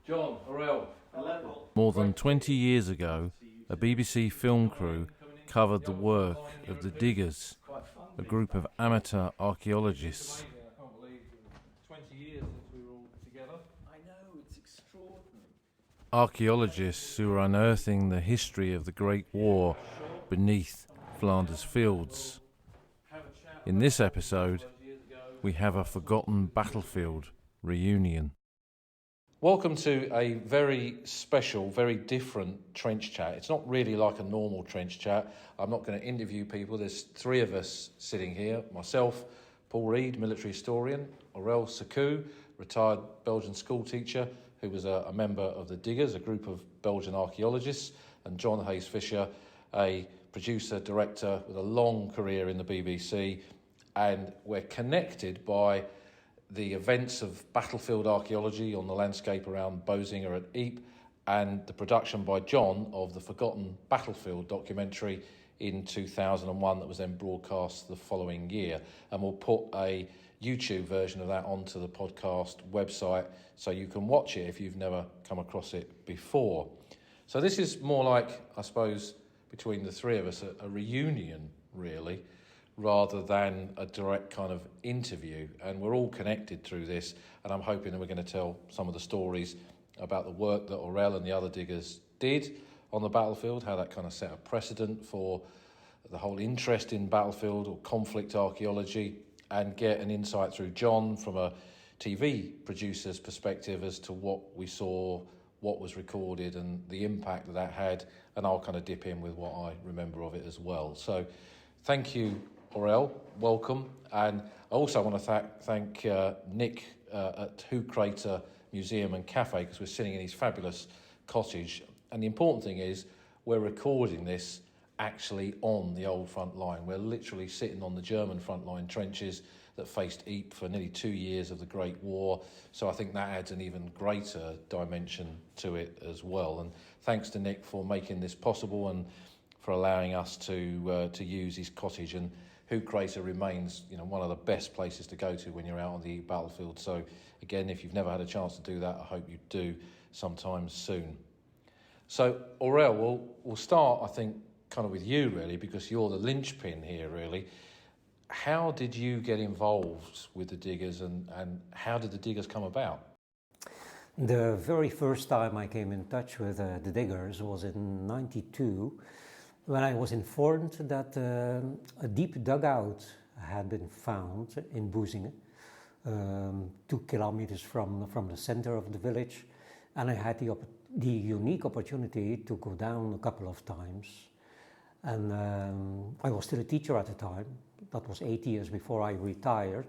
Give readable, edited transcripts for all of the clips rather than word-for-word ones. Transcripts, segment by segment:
John, Aurel. More than 20 years ago, a BBC film crew covered the work of the Diggers, a group of amateur archaeologists. I can't believe 20 years since we were all together. I know, it's extraordinary. Archaeologists who are unearthing the history of the Great War beneath Flanders Fields. In this episode, we have a forgotten battlefield reunion. Welcome to a very special, very different trench chat. It's not really like a normal trench chat. I'm not going to interview people. There's three of us sitting here. Myself, Paul Reed, military historian, Aurel Sercu, retired Belgian school teacher, who was a member of the Diggers, a group of Belgian archaeologists, and John Hayes-Fisher, a producer, director with a long career in the BBC. And we're connected by the events of battlefield archaeology on the landscape around Bozinga at Ypres, and the production by John of the Forgotten Battlefield documentary in 2001 that was then broadcast the following year. And we'll put a YouTube version of that onto the podcast website so you can watch it if you've never come across it before. So this is more like, I suppose, between the three of us, a reunion, really, rather than a direct kind of interview. And we're all connected through this, and I'm hoping that we're going to tell some of the stories about the work that Aurel and the other diggers did on the battlefield, how that kind of set a precedent for the whole interest in battlefield or conflict archaeology, and get an insight through John from a TV producer's perspective as to what we saw, what was recorded, and the impact that that had. And I'll kind of dip in with what I remember of it as well. So thank you, Aurel, welcome. And I also want to thank Nick at Who Crater Museum and Cafe, because we're sitting in his fabulous cottage. And the important thing is we're recording this actually on the old front line. We're literally sitting on the German front line trenches that faced Ypres for nearly 2 years of the Great War. So I think that adds an even greater dimension to it as well. And thanks to Nick for making this possible and for allowing us to use his cottage. And Who Crater remains, one of the best places to go to when you're out on the battlefield. So again, if you've never had a chance to do that, I hope you do sometime soon. So Aurel, we'll start, I think, kind of with you really, because you're the linchpin here really. How did you get involved with the Diggers, and how did the Diggers come about? The very first time I came in touch with the Diggers was in '92, when I was informed that a deep dugout had been found in Bozinga, 2 kilometers from the center of the village, and I had the unique opportunity to go down a couple of times. And I was still a teacher at the time. That was 8 years before I retired.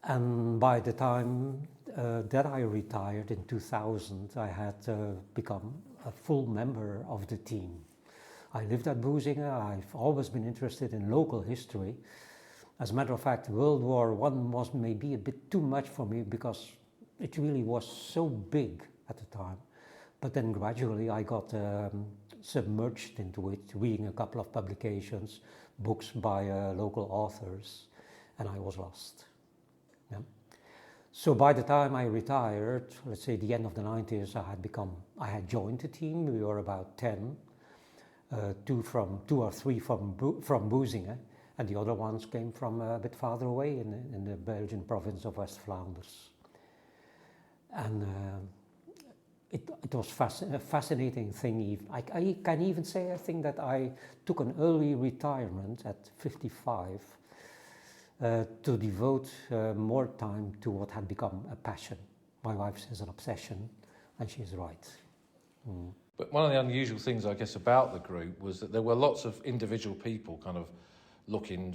And by the time that I retired in 2000, I had become a full member of the team. I lived at Bozinga. I've always been interested in local history. As a matter of fact, World War I was maybe a bit too much for me because it really was so big at the time. But then gradually I got submerged into it, reading a couple of publications, books by local authors, and I was lost. Yeah. So by the time I retired, let's say the end of the 90s, I had joined the team. We were about 10. Two or three from Bozinga, and the other ones came from a bit farther away in the Belgian province of West Flanders. And it was a fascinating thing. I can even say, I think, that I took an early retirement at 55 to devote more time to what had become a passion. My wife says an obsession, and she's right. Mm. But one of the unusual things, I guess, about the group was that there were lots of individual people kind of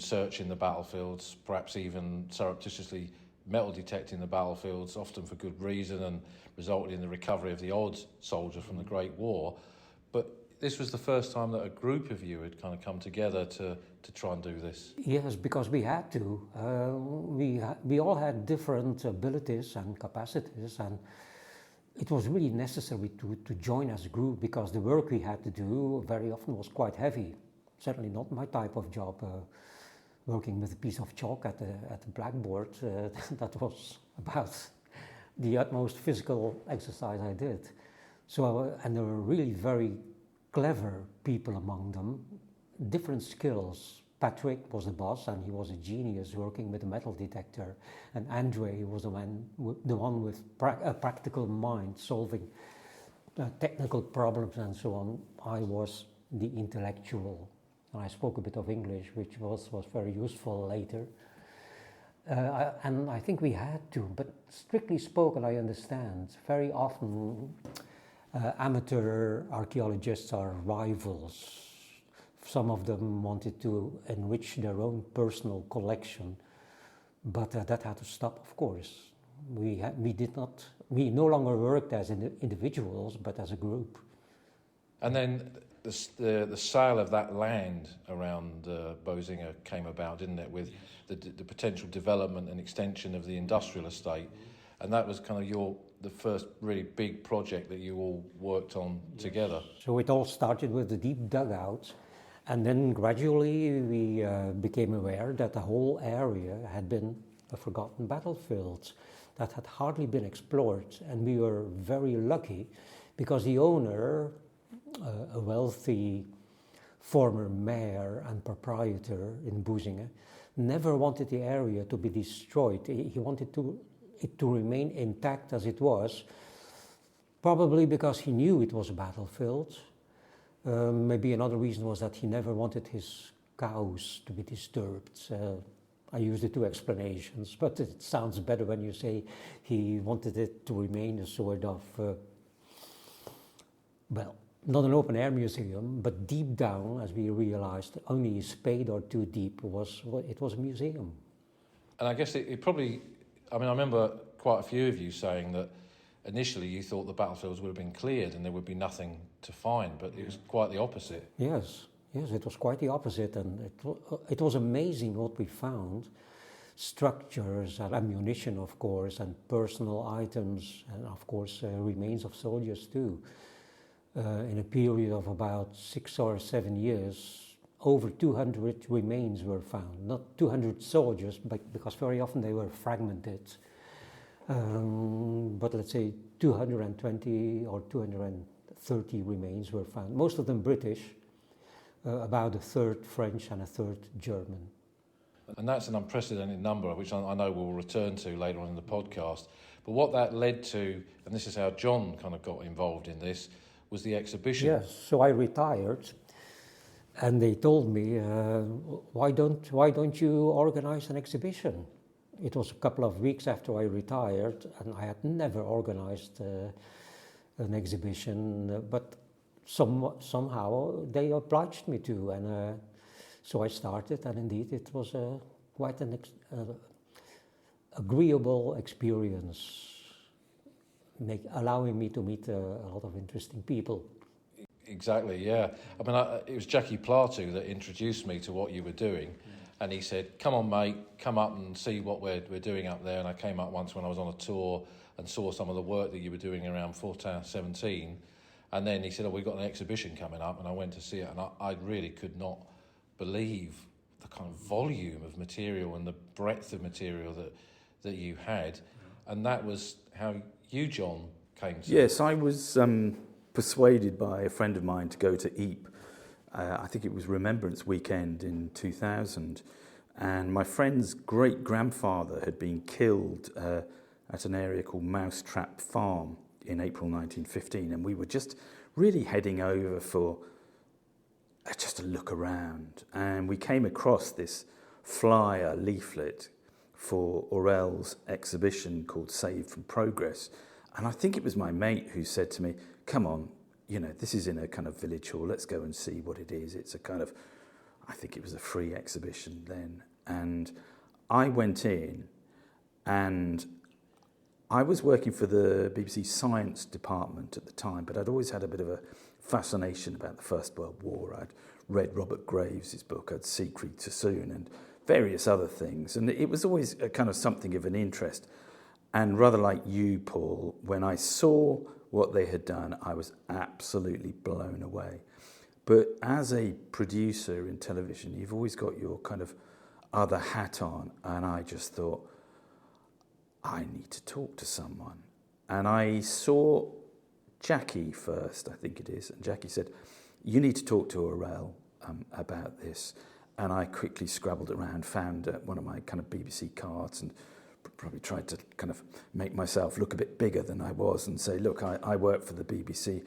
searching the battlefields, perhaps even surreptitiously metal detecting the battlefields, often for good reason, and resulted in the recovery of the odd soldier from the Great War. But this was the first time that a group of you had kind of come together to try and do this. Yes, because we had to. We all had different abilities and capacities, and it was really necessary to join as a group, because the work we had to do very often was quite heavy. Certainly not my type of job. Working with a piece of chalk at the blackboard, that was about the utmost physical exercise I did. So, and there were really very clever people among them, different skills. Patrick was the boss, and he was a genius working with a metal detector. And Andre was the one with a practical mind, solving technical problems and so on. I was the intellectual. And I spoke a bit of English, which was very useful later. And I think we had to, but strictly spoken, I understand. Very often, amateur archaeologists are rivals. Some of them wanted to enrich their own personal collection, but that had to stop, of course. We no longer worked as individuals, but as a group. And then the sale of that land around Bozinga came about, didn't it, with the potential development and extension of the industrial estate. And that was kind of the first really big project that you all worked on together. So it all started with the deep dugouts, and then gradually we became aware that the whole area had been a forgotten battlefield that had hardly been explored. And we were very lucky because the owner, a wealthy former mayor and proprietor in Boezingen, never wanted the area to be destroyed. He wanted it to remain intact as it was, probably because he knew it was a battlefield. Maybe another reason was that he never wanted his cows to be disturbed. I use the two explanations, but it sounds better when you say he wanted it to remain a sort of, not an open-air museum, but deep down, as we realized, only a spade or two deep, it was a museum. And I guess it probably, I remember quite a few of you saying that initially you thought the battlefields would have been cleared and there would be nothing to find, but it was quite the opposite. Yes, it was quite the opposite, and it was amazing what we found. Structures and ammunition, of course, and personal items, and of course remains of soldiers too. In a period of about 6 or 7 years, over 200 remains were found. Not 200 soldiers, but because very often they were fragmented. But let's say 220 or 230 remains were found. Most of them British, about a third French and a third German. And that's an unprecedented number, which I know we'll return to later on in the podcast. But what that led to, and this is how John kind of got involved in this, was the exhibition. Yes, so I retired, and they told me, why don't you organize an exhibition? It was a couple of weeks after I retired, and I had never organized an exhibition, but somehow they obliged me to, and so I started, and indeed it was quite an agreeable experience, allowing me to meet a lot of interesting people. Exactly, yeah. It was Jackie Plato that introduced me to what you were doing, and he said, "Come on, mate, come up and see what we're doing up there." And I came up once when I was on a tour and saw some of the work that you were doing around Fortin 17. And then he said, "We've got an exhibition coming up," and I went to see it, and I really could not believe the kind of volume of material and the breadth of material that you had. And that was how you, John, came to... Yes, I was persuaded by a friend of mine to go to Ypres. I think it was Remembrance Weekend in 2000. And my friend's great-grandfather had been killed at an area called Mousetrap Farm in April 1915. And we were just really heading over for just a look around. And we came across this flyer leaflet for Aurel's exhibition called Saved from Progress. And I think it was my mate who said to me, "Come on, this is in a kind of village hall, let's go and see what it is." It's a kind of, I think it was a free exhibition then. And I went in, and I was working for the BBC Science Department at the time, but I'd always had a bit of a fascination about the First World War. I'd read Robert Graves' book, I'd Siegfried Sassoon, and various other things. And it was always a kind of something of an interest. And rather like you, Paul, when I saw what they had done, I was absolutely blown away. But as a producer in television, you've always got your kind of other hat on. And I just thought, I need to talk to someone. And I saw Jackie first, I think it is, and Jackie said, you need to talk to Aurel about this. And I quickly scrabbled around, found one of my kind of BBC cards and probably tried to kind of make myself look a bit bigger than I was and say, look, I work for the BBC.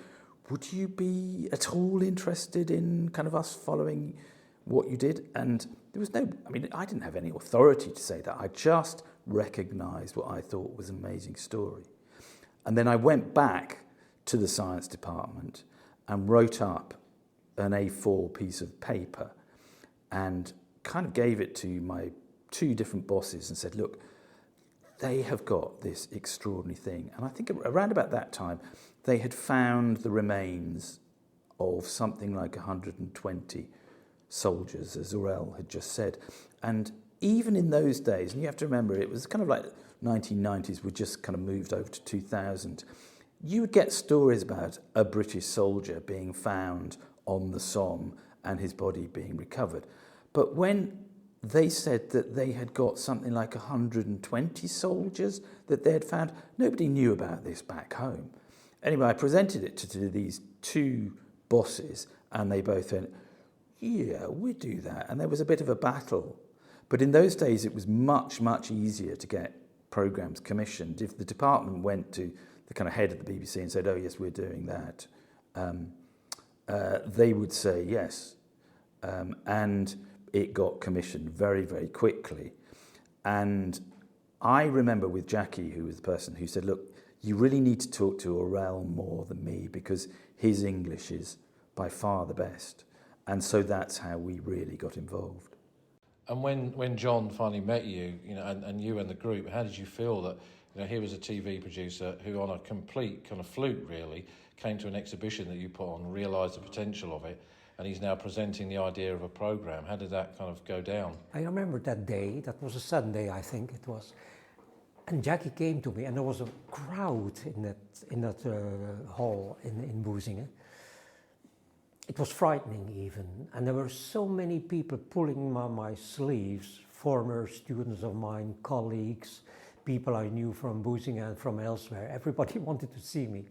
Would you be at all interested in kind of us following what you did? And there was no, I mean, I didn't have any authority to say that. I just recognised what I thought was an amazing story. And then I went back to the science department and wrote up an A4 piece of paper and kind of gave it to my two different bosses and said, look, they have got this extraordinary thing. And I think around about that time, they had found the remains of something like 120 soldiers, as Aurel had just said. And even in those days, and you have to remember, it was kind of like 1990s, we just kind of moved over to 2000, you would get stories about a British soldier being found on the Somme and his body being recovered. But when they said that they had got something like 120 soldiers that they had found, nobody knew about this back home. Anyway, I presented it to these two bosses, and they both went, yeah, we'd do that. And there was a bit of a battle. But in those days, it was much, much easier to get programmes commissioned. If the department went to the kind of head of the BBC and said, oh, yes, we're doing that, they would say yes. And it got commissioned very, very quickly. And I remember with Jackie, who was the person who said, look, you really need to talk to Aurel more than me because his English is by far the best. And so that's how we really got involved. And when John finally met you, and you and the group, how did you feel that, here was a TV producer who on a complete kind of fluke really came to an exhibition that you put on, realised the potential of it, and he's now presenting the idea of a programme. How did that kind of go down? I remember that day, that was a Sunday, I think it was. And Jackie came to me, and there was a crowd in that hall in Boezingen. It was frightening even, and there were so many people pulling on my sleeves, former students of mine, colleagues, people I knew from Boezingen and from elsewhere. Everybody wanted to see me.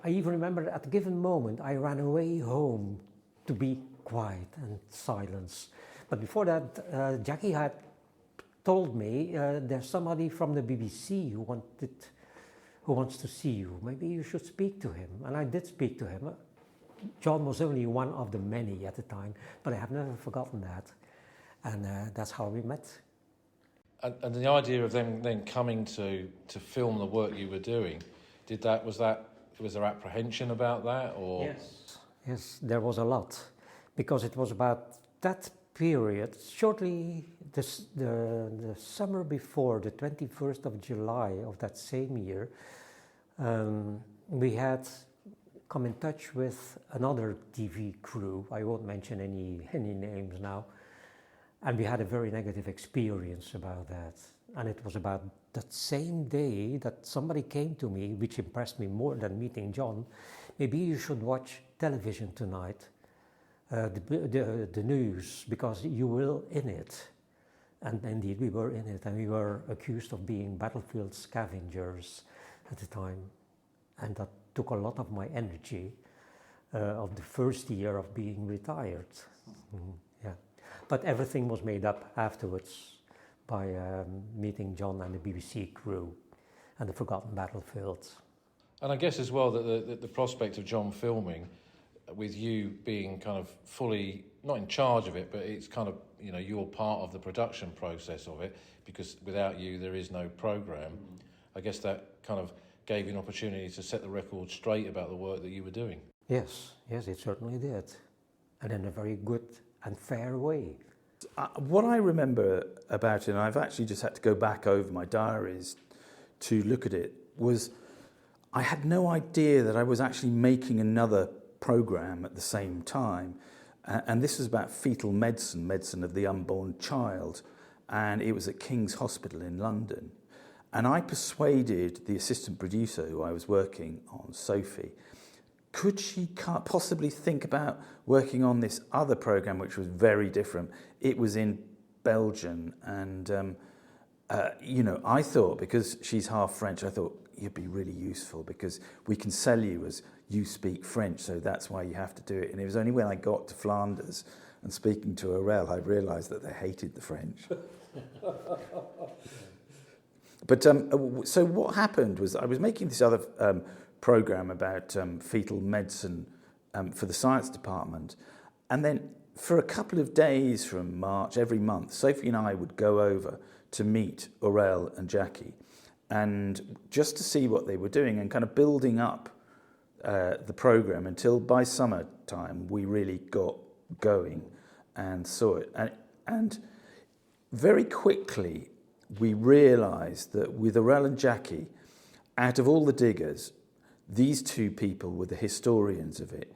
I even remember at a given moment, I ran away home to be quiet and silence. But before that, Jackie had told me, there's somebody from the BBC who wants to see you. Maybe you should speak to him. And I did speak to him. John was only one of the many at the time, but I have never forgotten that. And that's how we met. And the idea of them then coming to film the work you were doing, was there apprehension about that, or? Yes, there was a lot, because it was about that period, shortly the summer before, the 21st of July of that same year, we had come in touch with another TV crew. I won't mention any names now. And we had a very negative experience about that. And it was about that same day that somebody came to me, which impressed me more than meeting John. Maybe you should watch television tonight, the news, because you will in it. And indeed, we were in it, and we were accused of being battlefield scavengers at the time. And that took a lot of my energy of the first year of being retired. Yeah. But everything was made up afterwards by meeting John and the BBC crew and the Forgotten Battlefields. And I guess as well that the prospect of John filming, with you being kind of fully, not in charge of it, but it's kind of, you're part of the production process of it, because without you there is no programme. I guess that kind of gave you an opportunity to set the record straight about the work that you were doing. Yes, it certainly did. And in a very good and fair way. What I remember about it, and I've actually just had to go back over my diaries to look at it, was I had no idea that I was actually making another programme at the same time. And this was about fetal medicine of the unborn child. And it was at King's Hospital in London. And I persuaded the assistant producer who I was working on, Sophie, could she possibly think about working on this other programme, which was very different? It was in Belgium, and I thought, because she's half French, I thought you'd be really useful because we can sell you as you speak French, so that's why you have to do it. And it was only when I got to Flanders and speaking to Aurel, I realised that they hated the French. But so what happened was I was making this other programme about fetal medicine for the science department, and then for a couple of days from March, every month, Sophie and I would go over to meet Aurel and Jackie, and just to see what they were doing and kind of building up the programme until by summertime we really got going and saw it. And very quickly we realised that with Aurel and Jackie, out of all the diggers, these two people were the historians of it.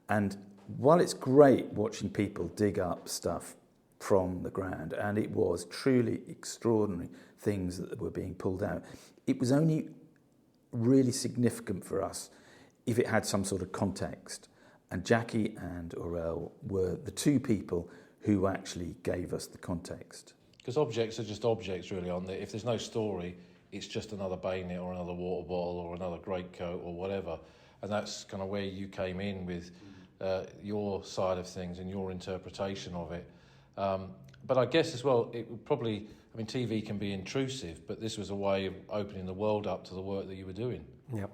And while it's great watching people dig up stuff from the ground, and it was truly extraordinary things that were being pulled out, it was only really significant for us if it had some sort of context. And Jackie and Aurel were the two people who actually gave us the context. Because objects are just objects, really, aren't they? If there's no story, it's just another bayonet or another water bottle or another greatcoat or whatever. And that's kind of where you came in with your side of things and your interpretation of it. But I guess as well, it would probably, I mean, TV can be intrusive, but this was a way of opening the world up to the work that you were doing. Yep.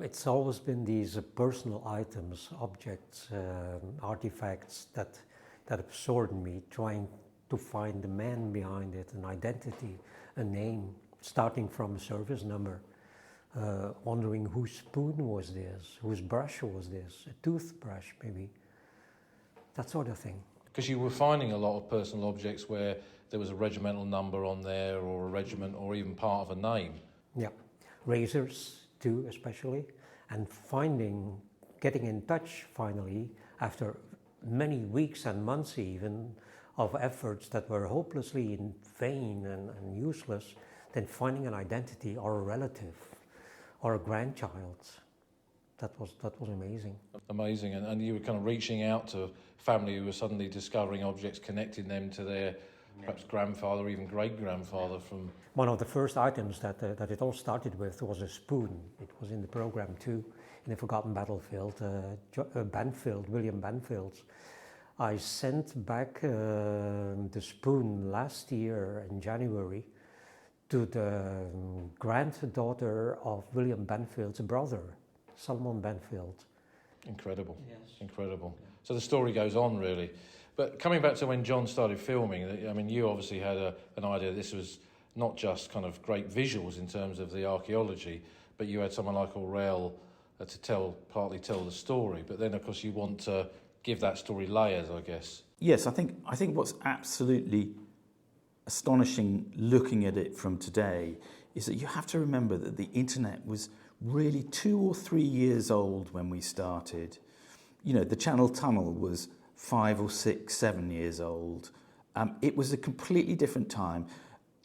It's always been these personal items, objects, artifacts that absorbed me, trying to find the man behind it, an identity, a name, starting from a service number, wondering whose spoon was this, whose brush was this, a toothbrush maybe, that sort of thing. Because you were finding a lot of personal objects where there was a regimental number on there or a regiment or even part of a name. Yeah, razors too especially, and getting in touch finally after many weeks and months even of efforts that were hopelessly in vain and useless, then finding an identity or a relative or a grandchild. That was amazing. Amazing, and you were kind of reaching out to family who were suddenly discovering objects, connecting them to their perhaps grandfather or even great-grandfather from... One of the first items that it all started with was a spoon. It was in the program too, in the Forgotten Battlefield, William Banfield's. I sent back the spoon last year in January to the granddaughter of William Banfield's brother, Salmon Banfield. Incredible, yes. Incredible. So the story goes on really. But coming back to when John started filming, I mean, you obviously had an idea this was not just kind of great visuals in terms of the archaeology, but you had someone like Aurel to partly tell the story. But then, of course, you want to give that story layers, I guess. Yes, I think what's absolutely astonishing looking at it from today is that you have to remember that the internet was really 2 or 3 years old when we started. You know, the Channel Tunnel was 5 or 6, 7 years old. It was a completely different time.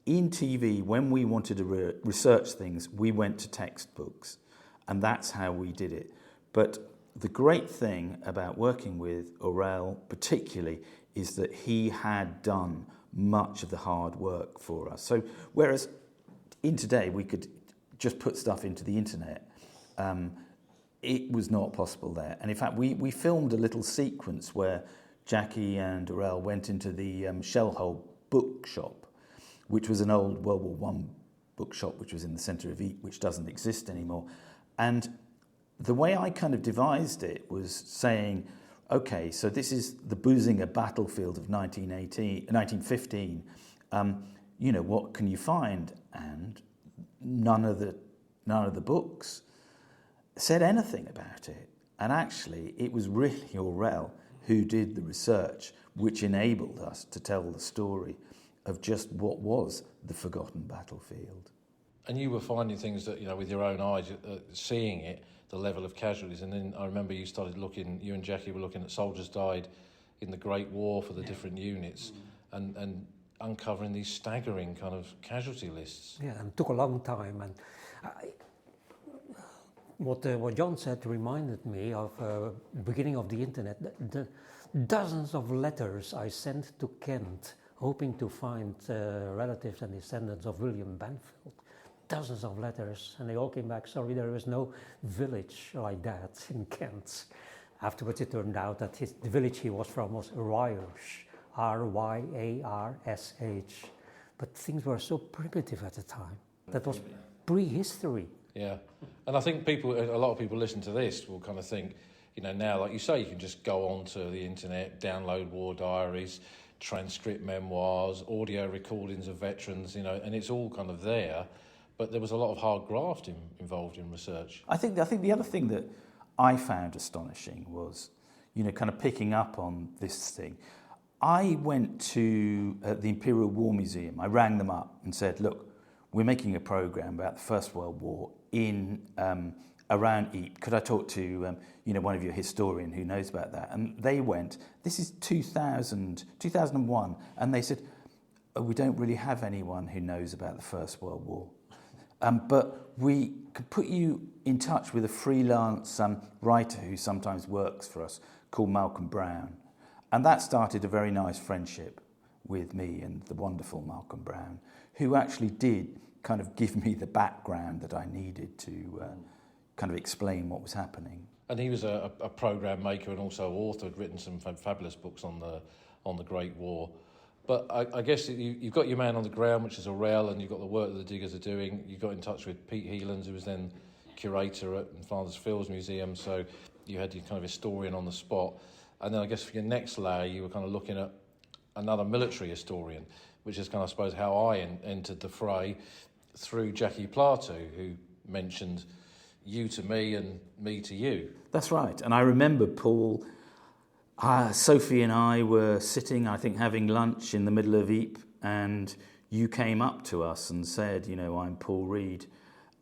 In TV, when we wanted to research things, we went to textbooks, and that's how we did it. But the great thing about working with Aurel particularly is that he had done much of the hard work for us. So whereas in today we could just put stuff into the internet, it was not possible there. And in fact, we filmed a little sequence where Jackie and Aurel went into the Shellhole bookshop, which was an old World War I bookshop, which was in the centre of Ypres, which doesn't exist anymore. And the way I kind of devised it was saying, okay, so this is the Bösinger battlefield of 1915. You know, what can you find? And none of the books said anything about it. And actually, it was really Aurel who did the research, which enabled us to tell the story of just what was the forgotten battlefield. And you were finding things that, you know, with your own eyes, seeing it, the level of casualties. And then I remember you and Jackie were looking at soldiers died in the Great War for the different units, and uncovering these staggering kind of casualty lists. Yeah, and it took a long time. And what John said reminded me of the beginning of the internet. The dozens of letters I sent to Kent hoping to find relatives and descendants of William Banfield. Dozens of letters, and they all came back, sorry, there is no village like that in Kent. Afterwards it turned out that the village he was from was Ryarsh, R-Y-A-R-S-H. But things were so primitive at the time. That was prehistory. Yeah, and I think a lot of people listen to this will kind of think, now, like you say, you can just go onto the internet, download war diaries, transcript memoirs, audio recordings of veterans, and it's all kind of there. But there was a lot of hard graft involved in research. I think the other thing that I found astonishing was, kind of picking up on this thing. I went to the Imperial War Museum. I rang them up and said, look, we're making a programme about the First World War in around Ypres. Could I talk to one of your historian who knows about that? And they went, this is 2001, and they said, oh, we don't really have anyone who knows about the First World War. But we could put you in touch with a freelance writer who sometimes works for us called Malcolm Brown. And that started a very nice friendship with me and the wonderful Malcolm Brown, who actually did kind of give me the background that I needed to kind of explain what was happening. And he was a programme maker and also author, had written some fabulous books on the Great War. But I guess you've got your man on the ground, which is Aurel, and you've got the work that the diggers are doing. You got in touch with Pete Heelands, who was then curator at Flanders Fields Museum, so you had your kind of historian on the spot. And then I guess for your next layer, you were kind of looking at another military historian, which is kind of, I suppose, how I entered the fray through Jackie Plato, who mentioned you to me and me to you. That's right. And I remember, Paul, Sophie and I were sitting, I think, having lunch in the middle of Ypres, and you came up to us and said, I'm Paul Reed.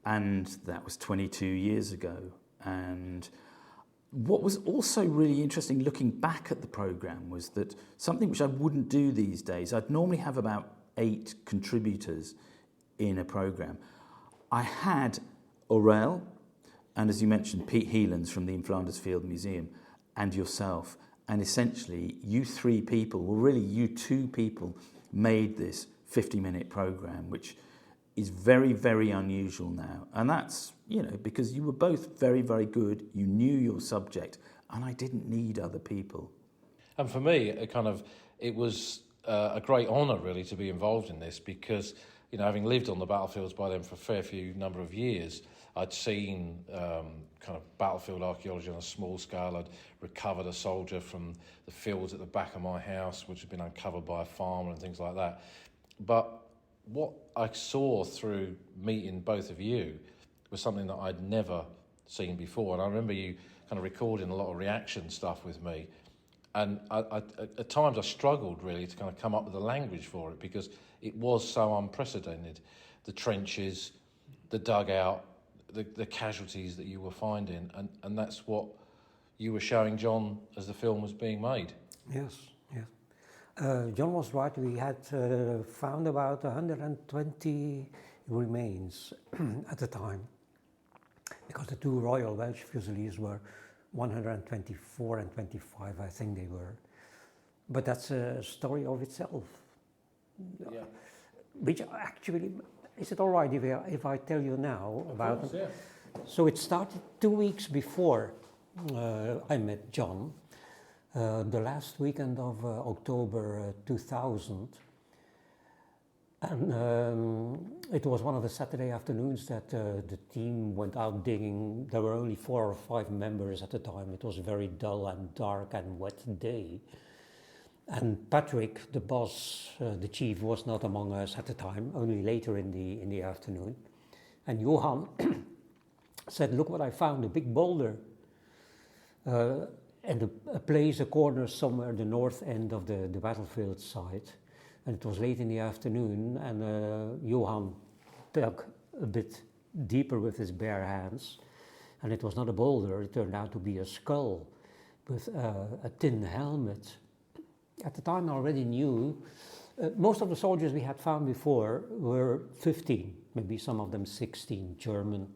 And that was 22 years ago. And what was also really interesting looking back at the programme was that something which I wouldn't do these days, I'd normally have about 8 contributors in a programme. I had Aurel, and as you mentioned, Pete Heelands from the Flanders Field Museum, and yourself. And essentially, you 3 people, well, really you 2 people, made this 50-minute programme, which is very, very unusual now. And that's, because you were both very, very good, you knew your subject, and I didn't need other people. And for me, it was a great honour, really, to be involved in this because, having lived on the battlefields by then for a fair few number of years, I'd seen kind of battlefield archaeology on a small scale. I'd recovered a soldier from the fields at the back of my house, which had been uncovered by a farmer and things like that. But what I saw through meeting both of you was something that I'd never seen before. And I remember you kind of recording a lot of reaction stuff with me. And at times I struggled really to kind of come up with the language for it because it was so unprecedented. The trenches, the dugout, the casualties that you were finding. And that's what you were showing John as the film was being made. Yes. John was right. We had found about 120 remains at the time, because the 2 Royal Welsh Fusiliers were 124 and 25, I think they were. But that's a story of itself. Yeah. Which actually, is it all right if I tell you now about it? Yeah. So it started 2 weeks before I met John. The last weekend of October 2000, and it was one of the Saturday afternoons that the team went out digging. There were only 4 or 5 members at the time. It was a very dull and dark and wet day. And Patrick, the boss, the chief, was not among us at the time, only later in the afternoon. And Johan said, look what I found, a big boulder. And a place, a corner somewhere, the north end of the battlefield site. And it was late in the afternoon, and Johan dug a bit deeper with his bare hands. And it was not a boulder, it turned out to be a skull with a tin helmet. At the time I already knew, most of the soldiers we had found before were 15, maybe some of them 16, German,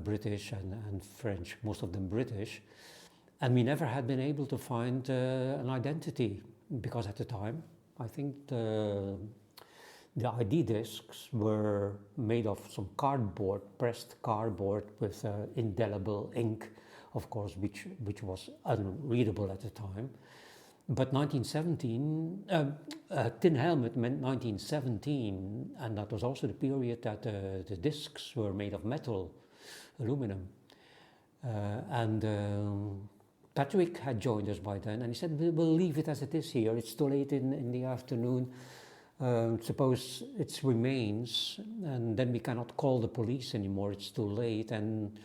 British and French, most of them British. And we never had been able to find an identity, because at the time I think the ID discs were made of some cardboard, pressed cardboard with indelible ink, of course, which was unreadable at the time. But 1917, Tin Helmet meant 1917, and that was also the period that the discs were made of metal, aluminum. And Patrick had joined us by then, and he said, we'll leave it as it is here. It's too late in the afternoon. Suppose it remains, and then we cannot call the police anymore. It's too late, and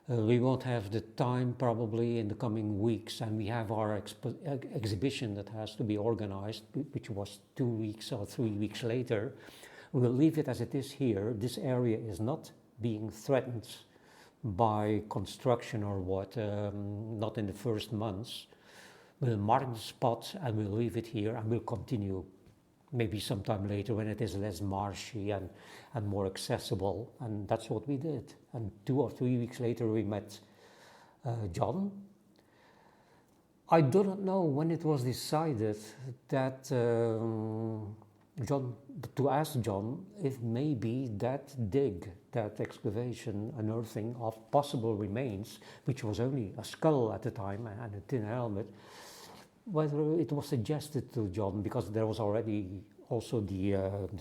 we won't have the time probably in the coming weeks. And we have our exhibition that has to be organized, which was 2 weeks or 3 weeks later. We'll leave it as it is here. This area is not being threatened by construction or what, not in the first months. We'll mark the spot and we'll leave it here, and we'll continue maybe sometime later when it is less marshy and more accessible. And that's what we did. And 2 or 3 weeks later we met John. I do not know when it was decided that to ask John if maybe that dig, that excavation, unearthing of possible remains, which was only a skull at the time and a tin helmet, whether it was suggested to John, because there was already also the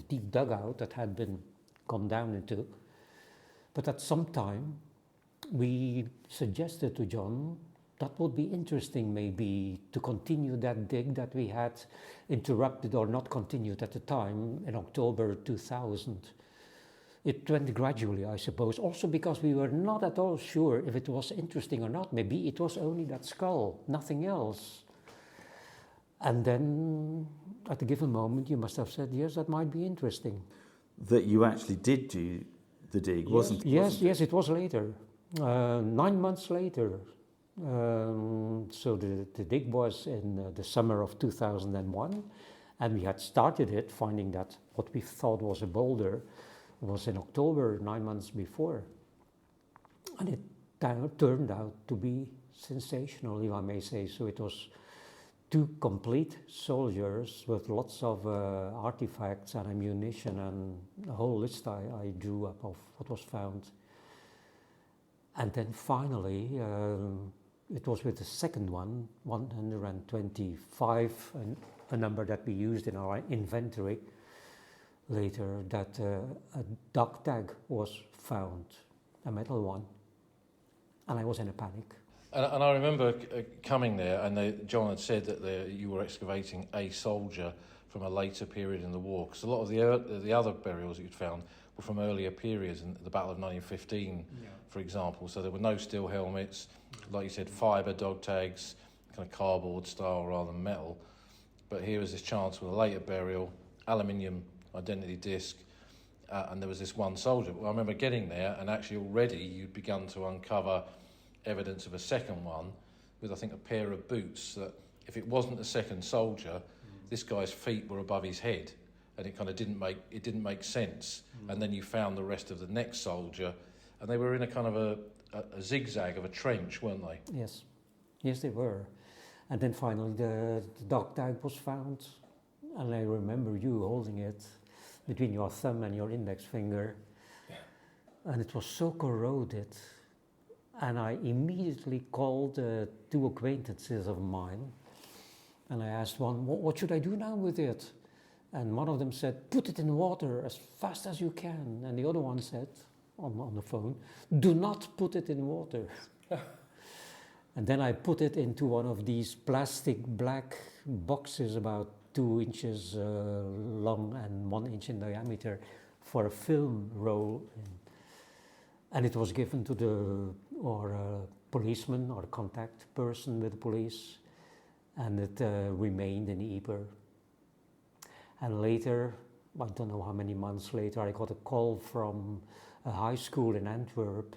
deep dugout that had been gone down into. But at some time we suggested to John that would be interesting maybe to continue that dig that we had interrupted or not continued at the time in October 2000. It went gradually, I suppose, also because we were not at all sure if it was interesting or not. Maybe it was only that skull, nothing else. And then at a given moment you must have said, yes, that might be interesting. That you actually did do the dig, wasn't it? Yes, it was later, 9 months later. So the dig was in the summer of 2001, and we had started it, finding that what we thought was a boulder was in October, 9 months before. And it turned out to be sensational, if I may say so. It was 2 complete soldiers with lots of artifacts and ammunition, and a whole list I drew up of what was found. And then finally, it was with the second one, 125, a number that we used in our inventory later, that a dog tag was found, a metal one. And I was in a panic. And I remember coming there, and John had said that you were excavating a soldier from a later period in the war, because a lot of the other burials that you'd found were from earlier periods, in the Battle of 1915, for example. So there were no steel helmets, like you said, fibre dog tags, kind of cardboard style rather than metal. But here was this chance with a later burial, aluminium identity disc, and there was this one soldier. Well, I remember getting there, and actually already you'd begun to uncover evidence of a second one with, I think, a pair of boots that if it wasn't a second soldier, this guy's feet were above his head, and it kind of didn't make sense. And then you found the rest of the next soldier, and they were in a kind of a zigzag of a trench, weren't they? Yes, they were. And then finally the dog tag was found, and I remember you holding it between your thumb and your index finger, and it was so corroded. And I immediately called 2 acquaintances of mine, and I asked one, what should I do now with it? And one of them said, put it in water as fast as you can. And the other one said, on the phone, do not put it in water. And then I put it into one of these plastic black boxes about 2 inches long and 1 inch in diameter for a film roll. And it was given to policeman or contact person with the police, and it remained in Ypres. And later, I don't know how many months later, I got a call from a high school in Antwerp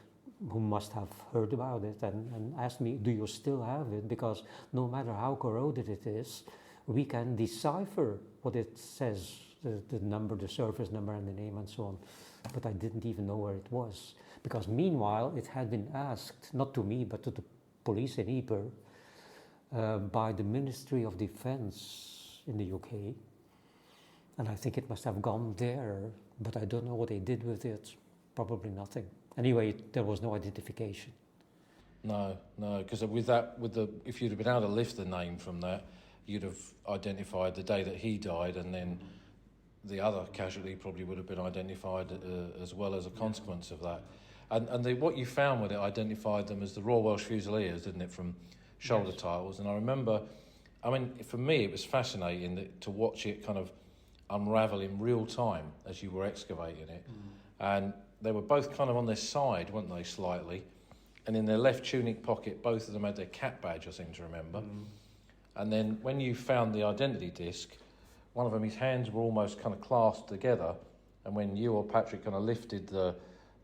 who must have heard about it and asked me, do you still have it? Because no matter how corroded it is, we can decipher what it says, the number, the service number and the name and so on. But I didn't even know where it was. Because meanwhile, it had been asked, not to me, but to the police in Ypres, by the Ministry of Defence in the UK, And I think it must have gone there, but I don't know what they did with it. Probably nothing. Anyway, there was no identification. No, because if you'd have been able to lift the name from that, you'd have identified the day that he died, and then the other casualty probably would have been identified as well as a consequence of that. And what you found with it identified them as the Royal Welsh Fusiliers, didn't it, from shoulder titles? And I remember, for me, it was fascinating to watch it kind of unravel in real time as you were excavating it. And they were both kind of on their side, weren't they, slightly? And in their left tunic pocket, both of them had their cat badge, I seem to remember. And then when you found the identity disc, one of them, his hands were almost kind of clasped together, and when you or Patrick kind of lifted the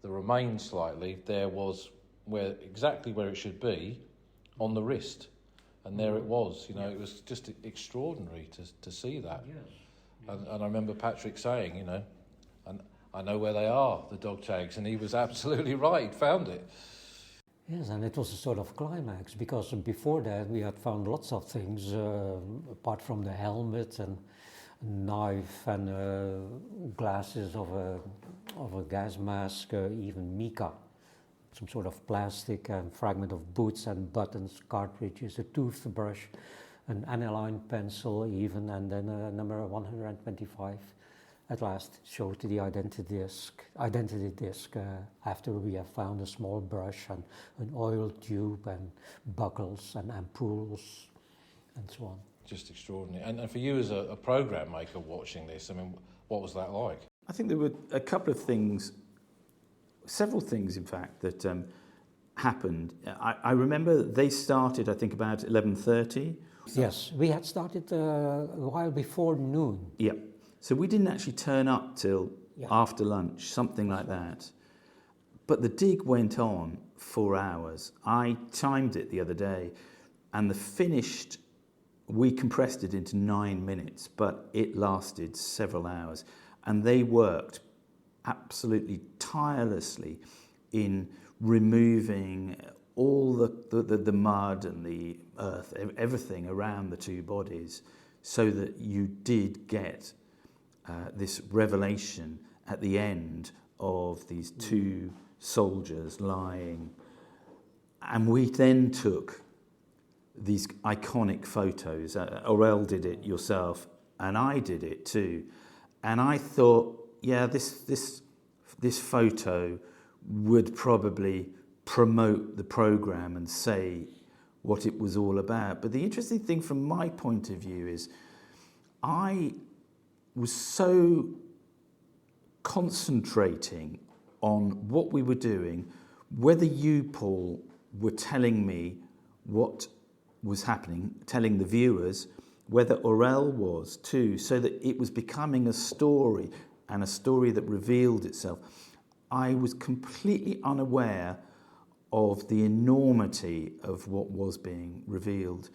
remains slightly, there was exactly where it should be, on the wrist. And there it was, it was just extraordinary to see that. Yes. And I remember Patrick saying, and I know where they are, the dog tags, and he was absolutely right, he'd found it. Yes, and it was a sort of climax, because before that we had found lots of things, apart from the helmet and knife and glasses of a gas mask, even mica, some sort of plastic, and fragment of boots and buttons, cartridges, a toothbrush, an aniline pencil even, and then number 125 at last showed the identity disc after we have found a small brush and an oil tube and buckles and ampoules and so on. Just extraordinary. And for you as a programme maker watching this, what was that like? I think there were a couple of things, several things in fact, that happened. I remember they started, I think, about 11:30. Yes, we had started a while before noon. Yeah. So we didn't actually turn up till after lunch, something like that. But the dig went on 4 hours. I timed it the other day, and we compressed it into 9 minutes, but it lasted several hours. And they worked absolutely tirelessly in removing all the mud and the earth, everything around the two bodies, so that you did get this revelation at the end of these two soldiers lying. And we then took these iconic photos. Aurel did it yourself, and I did it too. And I thought, this photo would probably promote the programme and say what it was all about. But the interesting thing from my point of view is I was so concentrating on what we were doing, whether you, Paul, were telling me what was happening, telling the viewers, whether Aurel was too, so that it was becoming a story, and a story that revealed itself. I was completely unaware of the enormity of what was being revealed.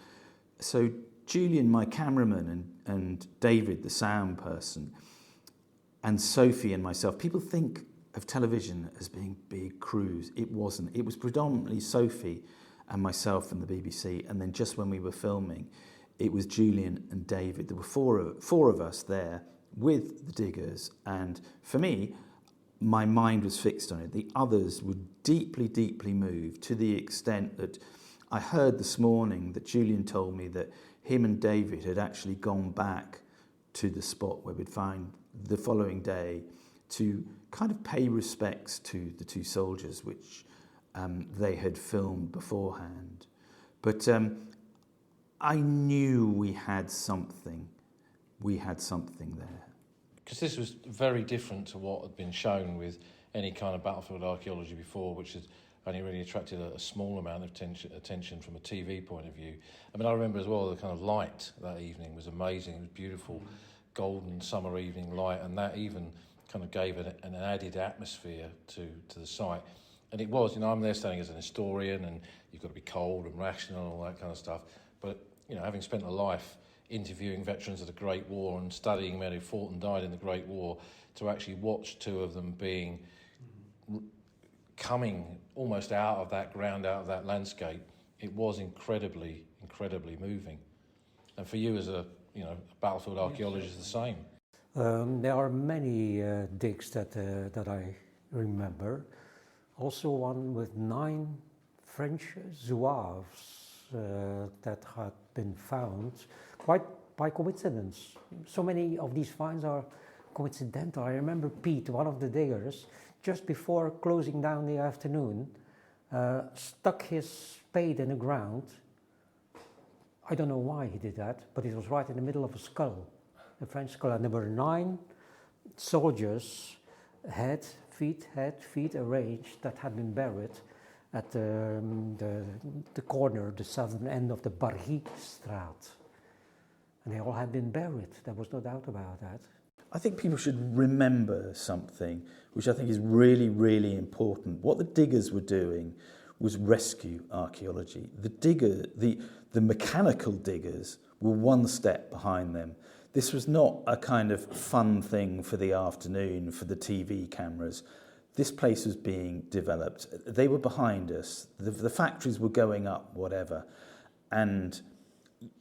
So Julian, my cameraman, and David, the sound person, and Sophie and myself, people think of television as being big crews. It wasn't. It was predominantly Sophie and myself and the BBC, and then just when we were filming, it was Julian and David. There were four of us there with the diggers, and for me, my mind was fixed on it. The others were deeply, deeply moved, to the extent that I heard this morning that Julian told me that him and David had actually gone back to the spot where we'd find the following day to kind of pay respects to the two soldiers, which they had filmed beforehand. But I knew we had something. We had something there. Because this was very different to what had been shown with any kind of battlefield archaeology before, which had only really attracted a small amount of attention from a TV point of view. I remember as well the kind of light that evening was amazing. It was beautiful, golden summer evening light, and that even kind of gave an added atmosphere to the site. And it was, I'm there standing as an historian, and you've got to be cold and rational and all that kind of stuff. But, having spent a life interviewing veterans of the Great War and studying men who fought and died in the Great War, to actually watch two of them being coming almost out of that ground, out of that landscape, it was incredibly, incredibly moving. And for you as a battlefield archaeologist, the same. There are many digs that I remember. Also one with 9 French zouaves that had been found quite by coincidence. So many of these finds are coincidental. I remember Pete, one of the diggers, just before closing down the afternoon, stuck his spade in the ground. I don't know why he did that, but it was right in the middle of a skull, a French skull, and there were 9 soldiers, head, feet arranged, that had been buried at the corner, the southern end of the Bargiestraat. And they all had been buried, there was no doubt about that. I think people should remember something which I think is really, really important. What the diggers were doing was rescue archaeology. The mechanical diggers were one step behind them. This was not a kind of fun thing for the afternoon for the TV cameras. This place was being developed. They were behind us. The factories were going up, whatever. And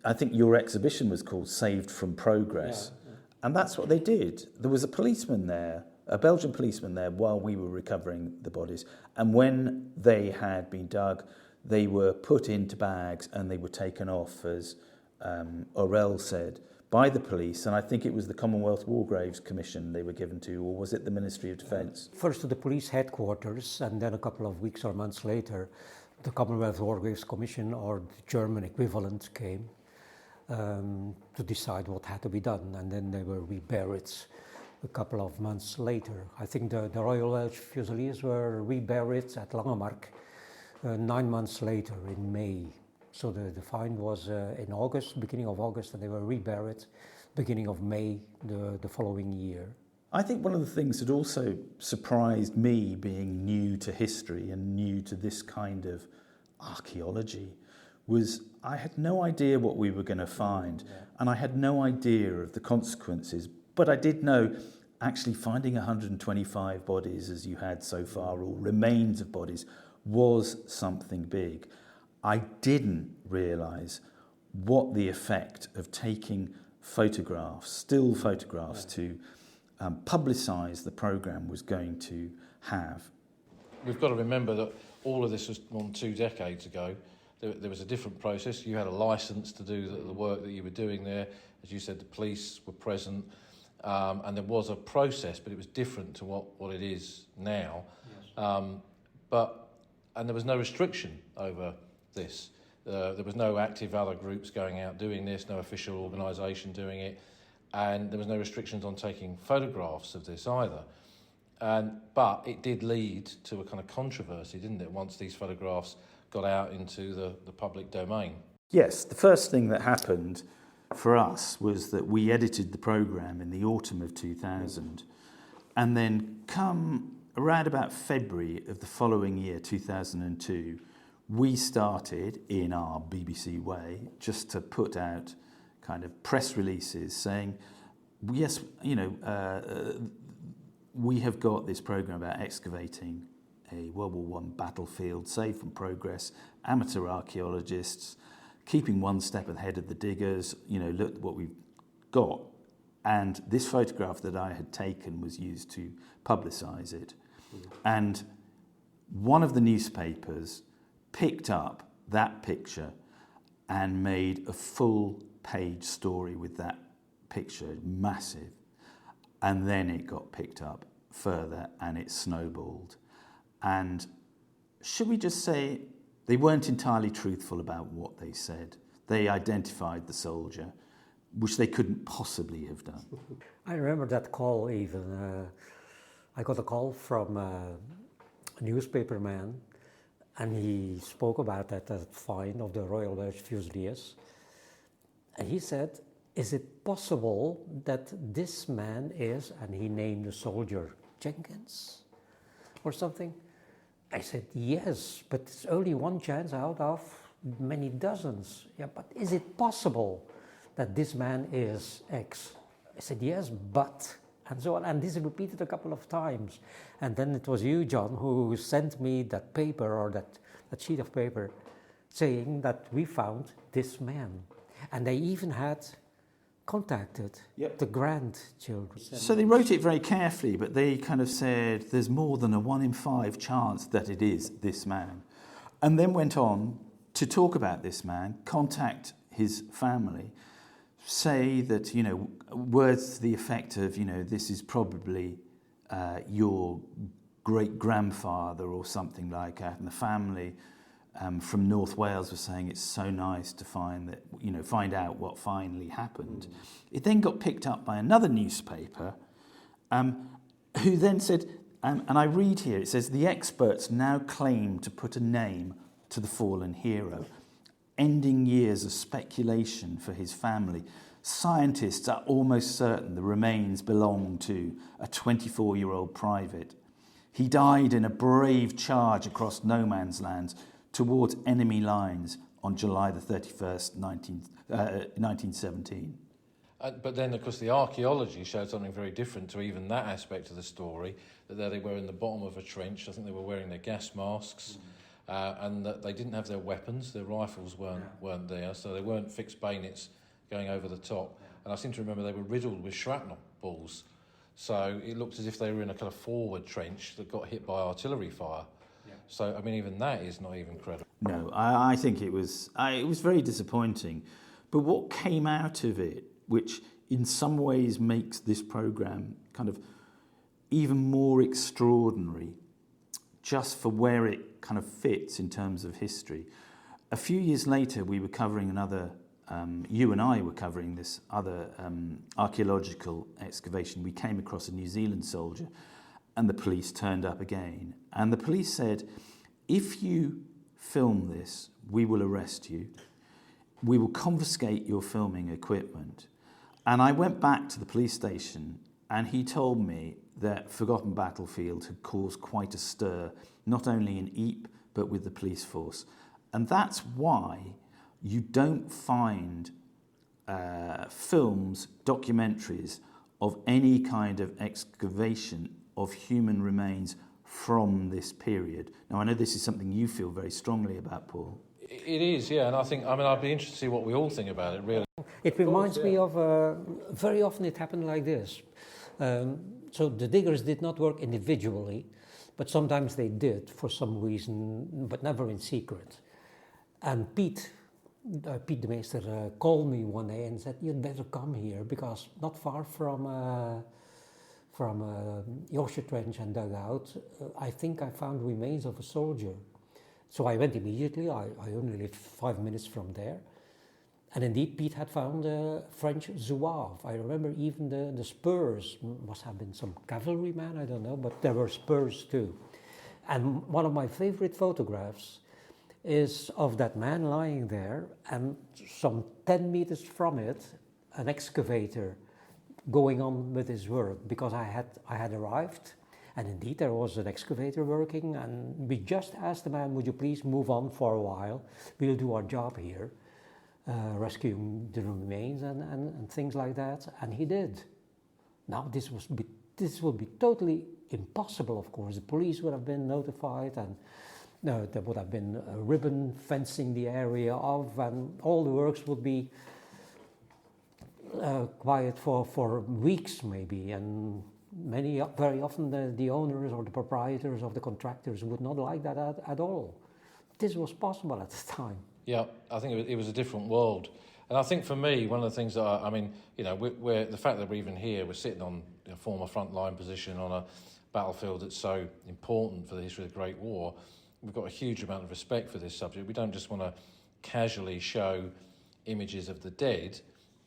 I think your exhibition was called Saved from Progress. Yeah. And that's what they did. There was a policeman there, a Belgian policeman there, while we were recovering the bodies. And when they had been dug, they were put into bags and they were taken off, as Aurel said, by the police. And I think it was the Commonwealth War Graves Commission they were given to, or was it the Ministry of Defence? First to the police headquarters, and then a couple of weeks or months later, the Commonwealth War Graves Commission, or the German equivalent, came to decide what had to be done, and then they were reburied a couple of months later. I think the Royal Welsh Fusiliers were reburied at Langemark 9 months later, in May. So the find was in August, beginning of August, and they were reburied beginning of May the following year. I think one of the things that also surprised me, being new to history and new to this kind of archaeology, was I had no idea what we were going to find, and I had no idea of the consequences. But I did know actually finding 125 bodies, as you had so far, or remains of bodies, was something big. I didn't realise what the effect of taking photographs, still photographs, to publicise the programme was going to have. We've got to remember that all of this was more than 2 decades ago. There was a different process. You had a licence to do the work that you were doing there. As you said, the police were present, and there was a process, but it was different to what it is now. Yes. And there was no restriction over this. There was no active other groups going out doing this, no official organisation doing it, and there was no restrictions on taking photographs of this either. But it did lead to a kind of controversy, didn't it, once these photographs got out into the public domain? Yes, the first thing that happened for us was that we edited the programme in the autumn of 2000, and then come around about February of the following year, 2002, we started, in our BBC way, just to put out kind of press releases saying, yes, we have got this programme about excavating a World War I battlefield, saved from progress, amateur archaeologists, keeping one step ahead of the diggers, look what we've got. And this photograph that I had taken was used to publicise it. And one of the newspapers picked up that picture and made a full page story with that picture, massive. And then it got picked up further and it snowballed. And should we just say they weren't entirely truthful about what they said? They identified the soldier, which they couldn't possibly have done. I remember that call even. I got a call from a newspaper man, and he spoke about that find of the Royal Welsh Fusiliers. And he said, is it possible that this man is, and he named the soldier Jenkins or something? I said, yes, but it's only one chance out of many dozens. Yeah, but is it possible that this man is X? I said, yes, but, and so on. And this is repeated a couple of times. And then it was you, John, who sent me that paper, or that sheet of paper, saying that we found this man. And they even had contacted Yep. the grandchildren. So they wrote it very carefully, but they kind of said there's more than a 1 in 5 chance that it is this man. And then went on to talk about this man, contact his family, say that, words to the effect of, this is probably your great-grandfather or something like that. And the family from North Wales was saying it's so nice to find out what finally happened. It then got picked up by another newspaper who then said, and I read here, it says, the experts now claim to put a name to the fallen hero, ending years of speculation for his family. Scientists are almost certain the remains belong to a 24-year-old private. He died in a brave charge across no man's land towards enemy lines on July the 31st, 1917. But then, of course, the archaeology showed something very different to even that aspect of the story, that there they were in the bottom of a trench. I think they were wearing their gas masks, and that they didn't have their weapons. Their rifles weren't there, so they weren't fixed bayonets going over the top. And I seem to remember they were riddled with shrapnel balls. So it looked as if they were in a kind of forward trench that got hit by artillery fire. So, I mean, even that is not even credible. No, I think it was very disappointing. But what came out of it, which in some ways makes this programme kind of even more extraordinary, just for where it kind of fits in terms of history. A few years later, we were covering another, you and I were covering this other archaeological excavation. We came across a New Zealand soldier, and the police turned up again. And the police said, if you film this, we will arrest you. We will confiscate your filming equipment. And I went back to the police station, and he told me that Forgotten Battlefield had caused quite a stir, not only in Ypres, but with the police force. And that's why you don't find films, documentaries of any kind of excavation of human remains from this period. Now, I know this is something you feel very strongly about, Paul. It is, yeah, and I'd be interested to see what we all think about it, really. It reminds me of, very often it happened like this. So the diggers did not work individually, but sometimes they did for some reason, but never in secret. And Piet de Meester called me one day and said, you'd better come here, because not far from Yorkshire Trench and dugout, I think I found remains of a soldier. So I went immediately. I only lived 5 minutes from there. And indeed, Piet had found a French zouave. I remember even the spurs. Must have been some cavalryman, I don't know, but there were spurs too. And one of my favorite photographs is of that man lying there, and some 10 meters from it, an excavator going on with his work, because I had arrived, and indeed there was an excavator working, and we just asked the man, would you please move on for a while, we'll do our job here, rescuing the remains and things like that, and he did. Now this would be totally impossible, of course. The police would have been notified, and there would have been a ribbon fencing the area off, and all the works would be quiet for weeks maybe, and very often the owners or the proprietors of the contractors would not like that at all. This was possible at the time. Yeah, I think it was a different world. And I think for me, one of the things that we're the fact that we're even here, we're sitting on a former frontline position on a battlefield that's so important for the history of the Great War, we've got a huge amount of respect for this subject. We don't just want to casually show images of the dead,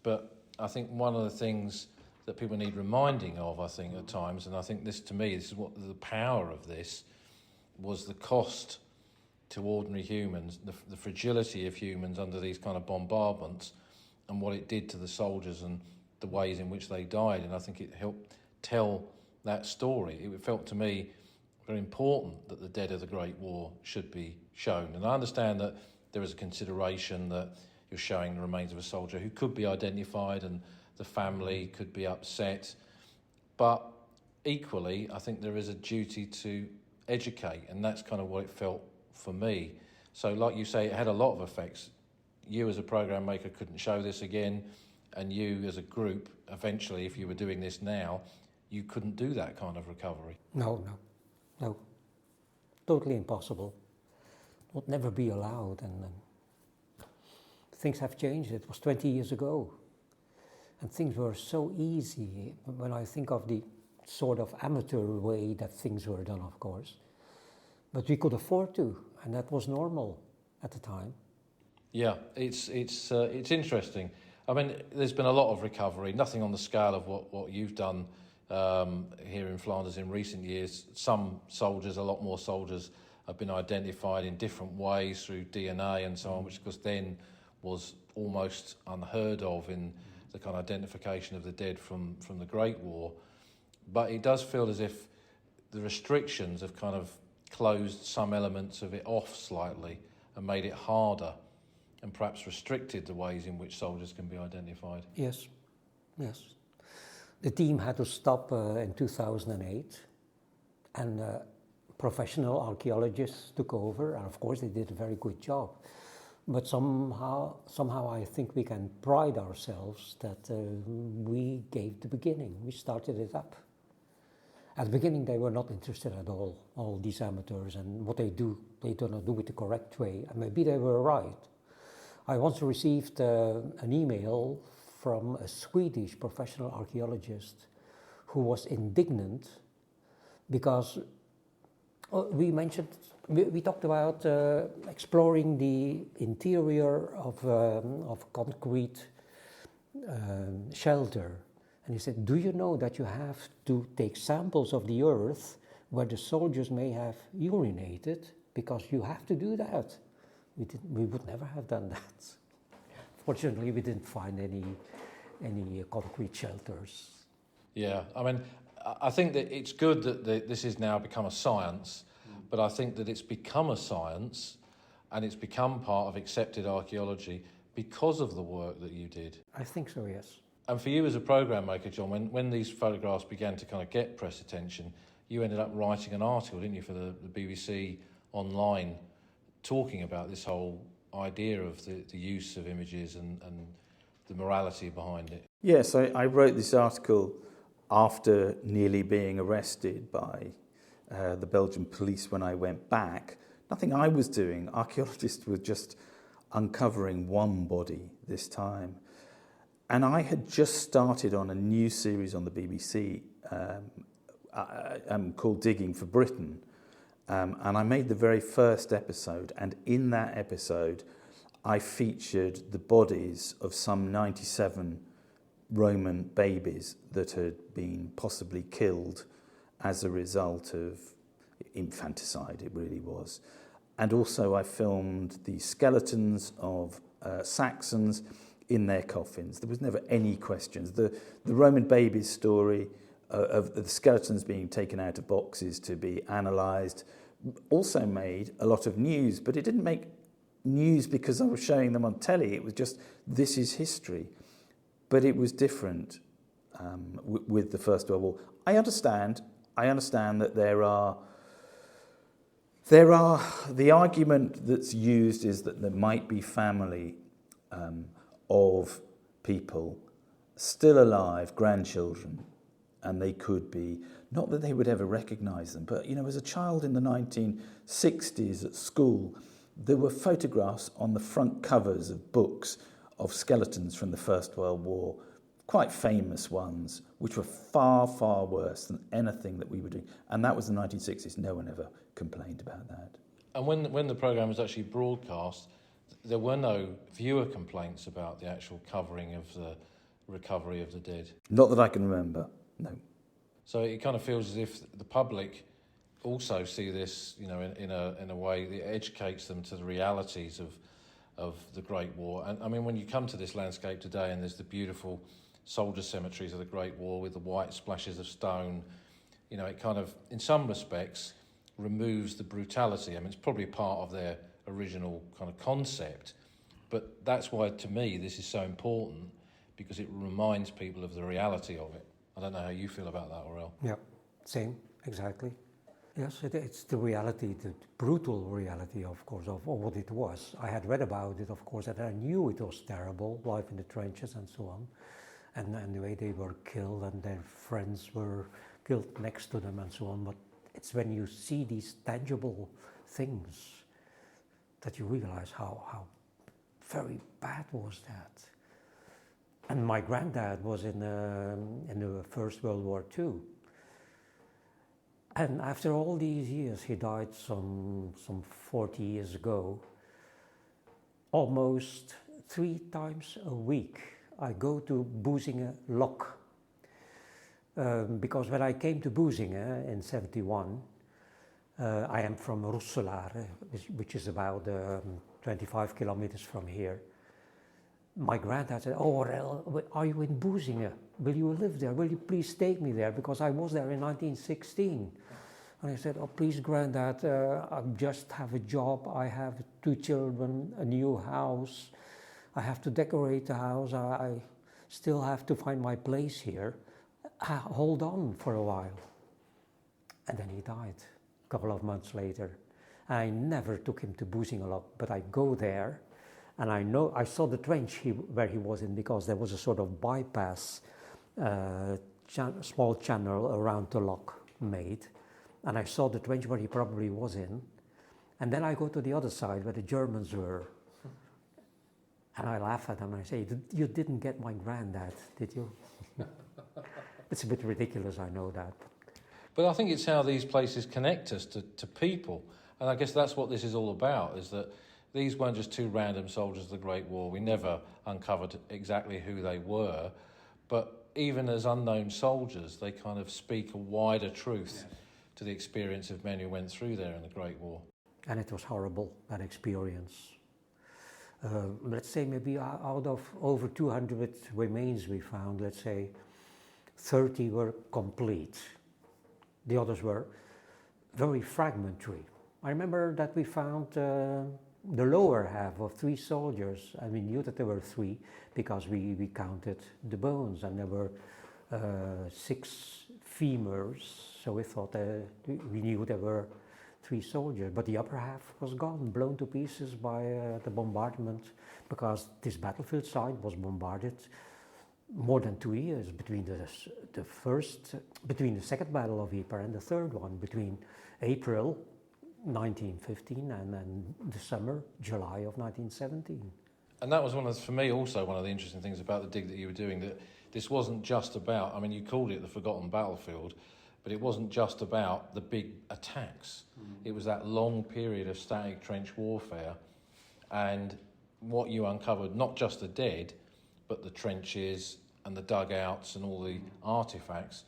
but I think one of the things that people need reminding of, I think, at times, and I think this is what the power of this was, the cost to ordinary humans, the fragility of humans under these kind of bombardments, and what it did to the soldiers and the ways in which they died. And I think it helped tell that story. It felt to me very important that the dead of the Great War should be shown. And I understand that there is a consideration that you're showing the remains of a soldier who could be identified and the family could be upset. But equally, I think there is a duty to educate, and that's kind of what it felt for me. So like you say, it had a lot of effects. You as a programme maker couldn't show this again. and you as a group, eventually, if you were doing this now, you couldn't do that kind of recovery. No. Totally impossible. Would never be allowed. And things have changed. It was 20 years ago. And things were so easy. When I think of the sort of amateur way that things were done, of course. But we could afford to, and that was normal at the time. Yeah, it's interesting. I mean, there's been a lot of recovery, nothing on the scale of what you've done here in Flanders in recent years. Some soldiers, a lot more soldiers, have been identified in different ways through DNA and so on, which of course then was almost unheard of in the kind of identification of the dead from the Great War. But it does feel as if the restrictions have kind of closed some elements of it off slightly and made it harder and perhaps restricted the ways in which soldiers can be identified. Yes. The team had to stop in 2008, and professional archaeologists took over, and of course they did a very good job. But somehow I think we can pride ourselves that we gave the beginning, we started it up. At the beginning they were not interested at all these amateurs, and what they do not do it the correct way, and maybe they were right. I once received an email from a Swedish professional archaeologist who was indignant because we talked about exploring the interior of concrete shelter. And he said, do you know that you have to take samples of the earth where the soldiers may have urinated, because you have to do that. We would never have done that. Fortunately, we didn't find any concrete shelters. Yeah, I mean, I think that it's good that this has now become a science, but I think that it's become a science and it's become part of accepted archaeology because of the work that you did. I think so, yes. And for you as a programme maker, John, when these photographs began to kind of get press attention, you ended up writing an article, didn't you, for the BBC Online, talking about this whole idea of the use of images and the morality behind it. Yes, I wrote this article after nearly being arrested by the Belgian police when I went back. Nothing I was doing. Archaeologists were just uncovering one body this time. And I had just started on a new series on the BBC called Digging for Britain. And I made the very first episode, and in that episode I featured the bodies of some 97 Roman babies that had been possibly killed as a result of infanticide, it really was. And also I filmed the skeletons of Saxons in their coffins. There was never any questions. The Roman babies story of the skeletons being taken out of boxes to be analysed also made a lot of news, but it didn't make news because I was showing them on telly. It was just, this is history. But it was different with the First World War. I understand that there are the argument that's used is that there might be family of people still alive, grandchildren, and they could be, not that they would ever recognise them, but, you know, as a child in the 1960s at school, there were photographs on the front covers of books of skeletons from the First World War, quite famous ones, which were far, far worse than anything that we were doing. And that was the 1960s. No one ever complained about that. And when the programme was actually broadcast, there were no viewer complaints about the actual covering of the recovery of the dead? Not that I can remember, no. So it kind of feels as if the public also see this, you know, in a way that educates them to the realities of the Great War. And I mean, when you come to this landscape today and there's the beautiful soldier cemeteries of the Great War with the white splashes of stone, you know, it kind of, in some respects, removes the brutality. I mean, it's probably part of their original kind of concept, but that's why, to me, this is so important, because it reminds people of the reality of it. I don't know how you feel about that, Aurel. Yeah, same, exactly. Yes, it's the reality, the brutal reality, of course, of what it was. I had read about it, of course, and I knew it was terrible, life in the trenches and so on, and the way they were killed and their friends were killed next to them and so on. But it's when you see these tangible things that you realize how very bad was that. And my granddad was in the First World War too. And after all these years, he died some 40 years ago. Almost 3 times a week, I go to Boezingen Lock. Because when I came to Boezingen in 71, I am from Roeselare, which is about 25 kilometers from here. My granddad said, "Oh, Aurel, are you in Boezingen? Will you live there? Will you please take me there?" Because I was there in 1916. And I said, "Oh, please, Granddad, I just have a job. I have 2 children, a new house. I have to decorate the house. I still have to find my place here. Hold on for a while." And then he died a couple of months later. I never took him to Boezingen Lock, but I go there, and I saw the trench where he was in, because there was a sort of bypass, small channel around the lock made. And I saw the trench where he probably was in. And then I go to the other side where the Germans were. And I laugh at them and I say, "You didn't get my granddad, did you?" It's a bit ridiculous, I know that. But I think it's how these places connect us to people. And I guess that's what this is all about, is that these weren't just 2 random soldiers of the Great War. We never uncovered exactly who they were. But even as unknown soldiers, they kind of speak a wider truth to the experience of men who went through there in the Great War. And it was horrible, that experience. Let's say maybe out of over 200 remains we found, let's say 30 were complete. The others were very fragmentary. I remember that we found the lower half of 3 soldiers, and we knew that there were 3 because we counted the bones, and there were 6 femurs. So we thought we knew there were 3 soldiers, but the upper half was gone, blown to pieces by the bombardment, because this battlefield site was bombarded more than 2 years between between the second battle of Ypres and the third one, between April 1915 and then the summer, July of 1917. And that was for me also one of the interesting things about the dig that you were doing, that this wasn't just about, I mean, you called it the forgotten battlefield, but it wasn't just about the big attacks. It was that long period of static trench warfare, and what you uncovered, not just the dead, but the trenches and the dugouts and all the artefacts,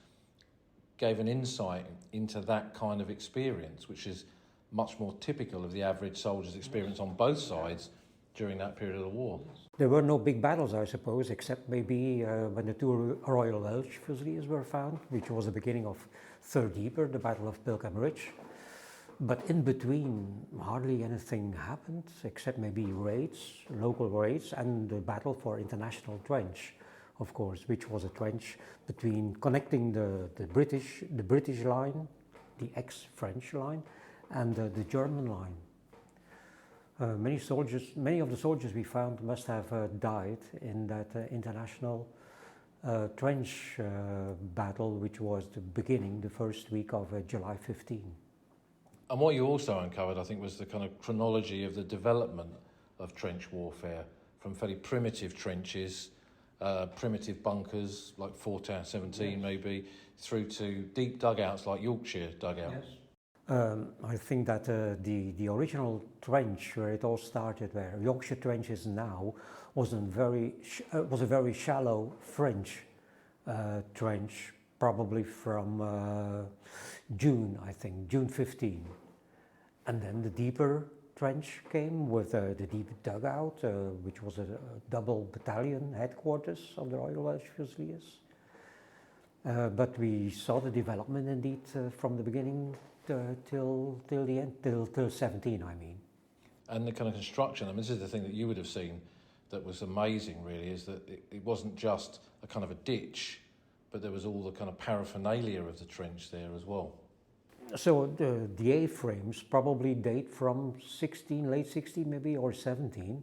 gave an insight into that kind of experience, which is much more typical of the average soldier's experience on both sides during that period of the war. There were no big battles, I suppose, except maybe when the 2 Royal Welsh Fusiliers were found, which was the beginning of Third Ypres, the Battle of Pilkham Ridge. But in between, hardly anything happened, except maybe raids, local raids, and the battle for International Trench, of course, which was a trench between connecting the British line, the ex-French line, and the German line. Many of the soldiers we found must have died in that international trench battle, which was the first week of July 15. And what you also uncovered, I think, was the kind of chronology of the development of trench warfare, from fairly primitive trenches, primitive bunkers like Fortin 17 maybe, through to deep dugouts like Yorkshire dugout. Yes. I think that the original trench where it all started, where Yorkshire Trench is now, was a very shallow French trench, probably from June 15. And then the deeper trench came with the deep dugout, which was a double battalion headquarters of the Royal Welsh Fusiliers. But we saw the development indeed from the beginning till the end, till 17, I mean. And the kind of construction, I mean, this is the thing that you would have seen that was amazing, really, is that it wasn't just a kind of a ditch, but there was all the kind of paraphernalia of the trench there as well. So the A-frames probably date from late 16 maybe, or 17.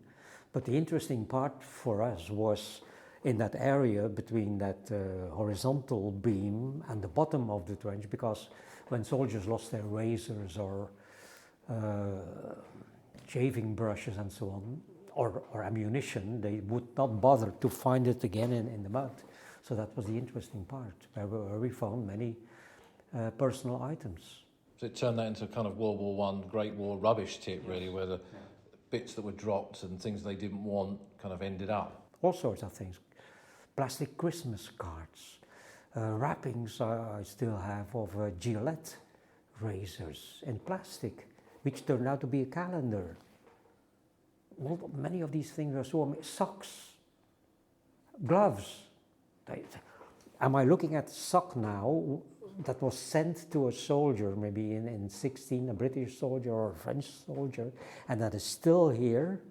But the interesting part for us was in that area between that horizontal beam and the bottom of the trench, because when soldiers lost their razors or shaving brushes and so on, or ammunition, they would not bother to find it again in the mud. So that was the interesting part, where we found many personal items. So it turned that into a kind of World War I, Great War rubbish tip, really, where the bits that were dropped and things they didn't want kind of ended up. All sorts of things. Plastic Christmas cards, wrappings I still have of Gillette razors in plastic, which turned out to be a calendar. Well, many of these things are so socks, gloves. Am I looking at sock now that was sent to a soldier, maybe in 16, a British soldier or a French soldier, and that is still here,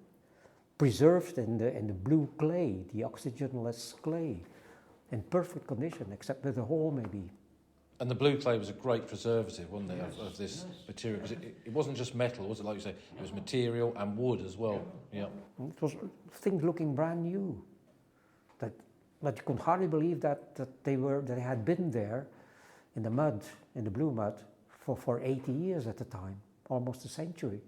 preserved in the blue clay, the oxygenless clay, in perfect condition, except with a hole maybe. And the blue clay was a great preservative, wasn't it, of this material? Because it wasn't just metal, was it? Like you say, it was material and wood as well. Yeah. It was things looking brand new. But you could hardly believe that they had been there in the mud, in the blue mud, for 80 years at the time, almost a century.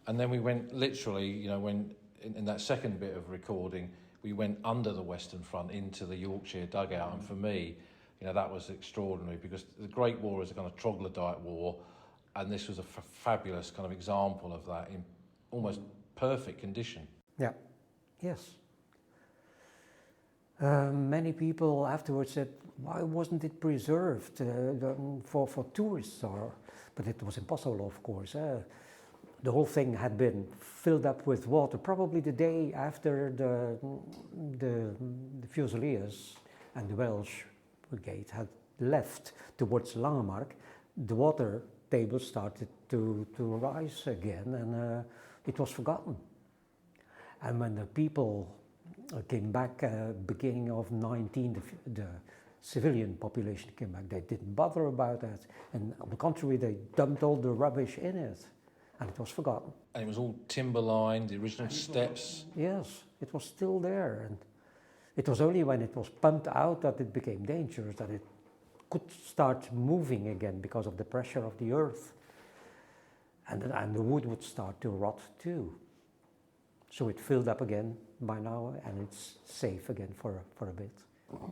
And then we went literally, when in that second bit of recording, we went under the Western Front into the Yorkshire dugout, and for me, that was extraordinary, because the Great War is a kind of troglodyte war, and this was a fabulous kind of example of that in almost perfect condition. Yeah, yes. Many people afterwards said, why wasn't it preserved for tourists? But it was impossible, of course. The whole thing had been filled up with water, probably the day after the Fusiliers and the Welsh Brigade had left towards Langemark. The water table started to rise again, and it was forgotten. And when the people came back beginning of 19, the civilian population came back, they didn't bother about that. And on the contrary, they dumped all the rubbish in it, and it was forgotten. And it was all timber lined, the original steps. Yes, it was still there. And it was only when it was pumped out that it became dangerous, that it could start moving again because of the pressure of the earth. And the wood would start to rot too. So it filled up again by now, and it's safe again for a bit.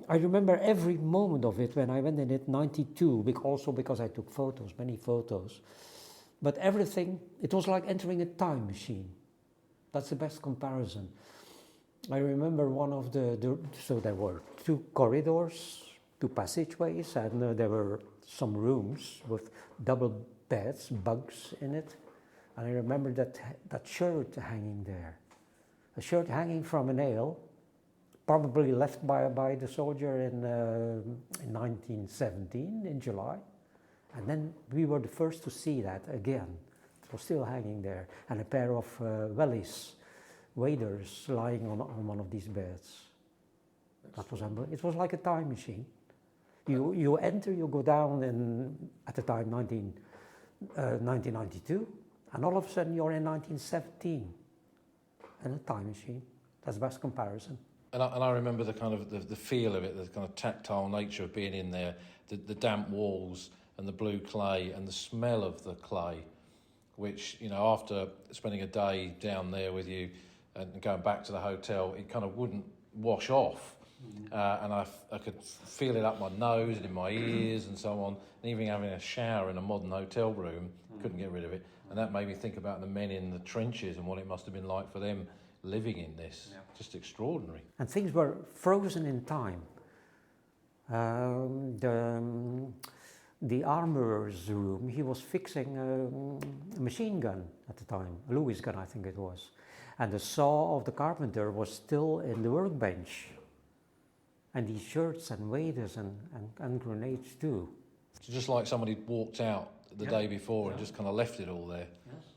I remember every moment of it when I went in it, 92, also because I took photos, many photos. But everything, it was like entering a time machine. That's the best comparison. I remember one of so there were 2 corridors, 2 passageways, and there were some rooms with double beds, bunks in it. And I remember that shirt hanging there. A shirt hanging from a nail, probably left by the soldier in 1917, in July. And then we were the first to see that again. It was still hanging there. And a pair of waders lying on one of these beds. That was unbelievable. It was like a time machine. You enter, you go down at the time 1992, and all of a sudden you're in 1917. And a time machine. That's the best comparison. And I remember the kind of the feel of it, the kind of tactile nature of being in there, the damp walls and the blue clay and the smell of the clay, which, after spending a day down there with you and going back to the hotel, it kind of wouldn't wash off. And I could feel it up my nose and in my ears and so on. And even having a shower in a modern hotel room, couldn't get rid of it. And that made me think about the men in the trenches and what it must have been like for them living in this. Yeah. Just extraordinary. And things were frozen in time. The armourer's room, he was fixing a machine gun at the time, a Lewis gun I think it was. And the saw of the carpenter was still in the workbench. And these shirts and waders and grenades too. It's just like somebody walked out the day before and just kind of left it all there. Yes.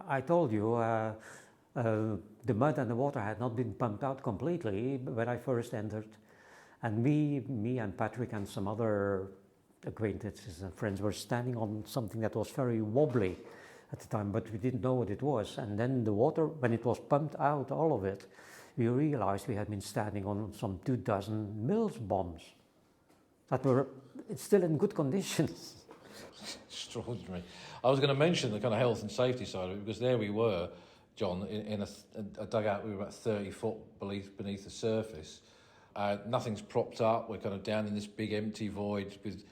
I told you, the mud and the water had not been pumped out completely when I first entered. And me and Patrick and some other acquaintances and friends were standing on something that was very wobbly at the time, but we didn't know what it was. And then the water, when it was pumped out, all of it, we realized we had been standing on some 24 Mills bombs that were still in good condition. Extraordinary. I was going to mention the kind of health and safety side of it, because there we were, John, in a dugout. We were about 30 foot beneath the surface. Nothing's propped up. We're kind of down in this big empty void with,